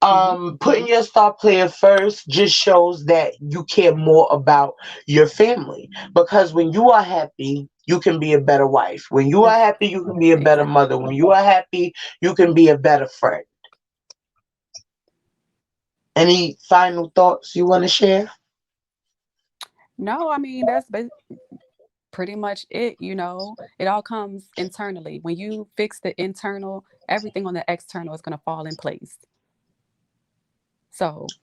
Hmm. Putting your star player first just shows that you care more about your family. Because when you are happy, you can be a better wife. When you are That's happy, you can be a better exactly. mother. When you are happy, you can be a better friend. Any final thoughts you want to share? No, I mean that's pretty much it. It all comes internally. When you fix the internal, everything on the external is going to fall in place. So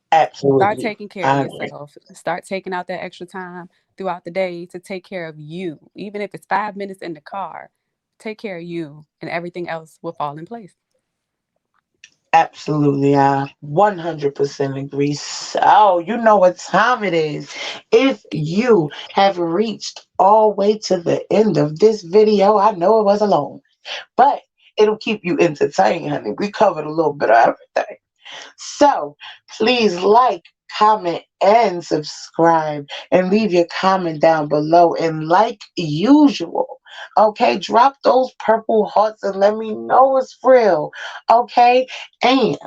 start Absolutely. taking care of I agree. yourself. Start taking out that extra time throughout the day to take care of you. Even if it's 5 minutes in the car, take care of you and everything else will fall in place. Absolutely, I 100% agree. So, you know what time it is. If you have reached all the way to the end of this video, I know it was long, but it'll keep you entertained, honey. We covered a little bit of everything. So please like, comment, and subscribe, and leave your comment down below. And like usual, okay, drop those purple hearts and let me know it's real, okay? And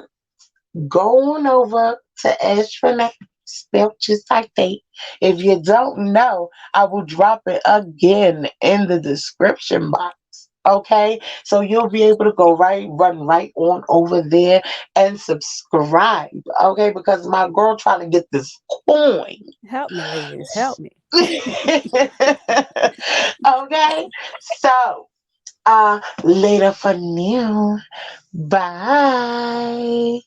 go on over to Astronaut, spelled just like that. If you don't know, I will drop it again in the description box. Okay, so you'll be able to run right on over there and subscribe. Okay, because my girl trying to get this coin. Help me, ladies. Help me. Okay, so later for now. Bye.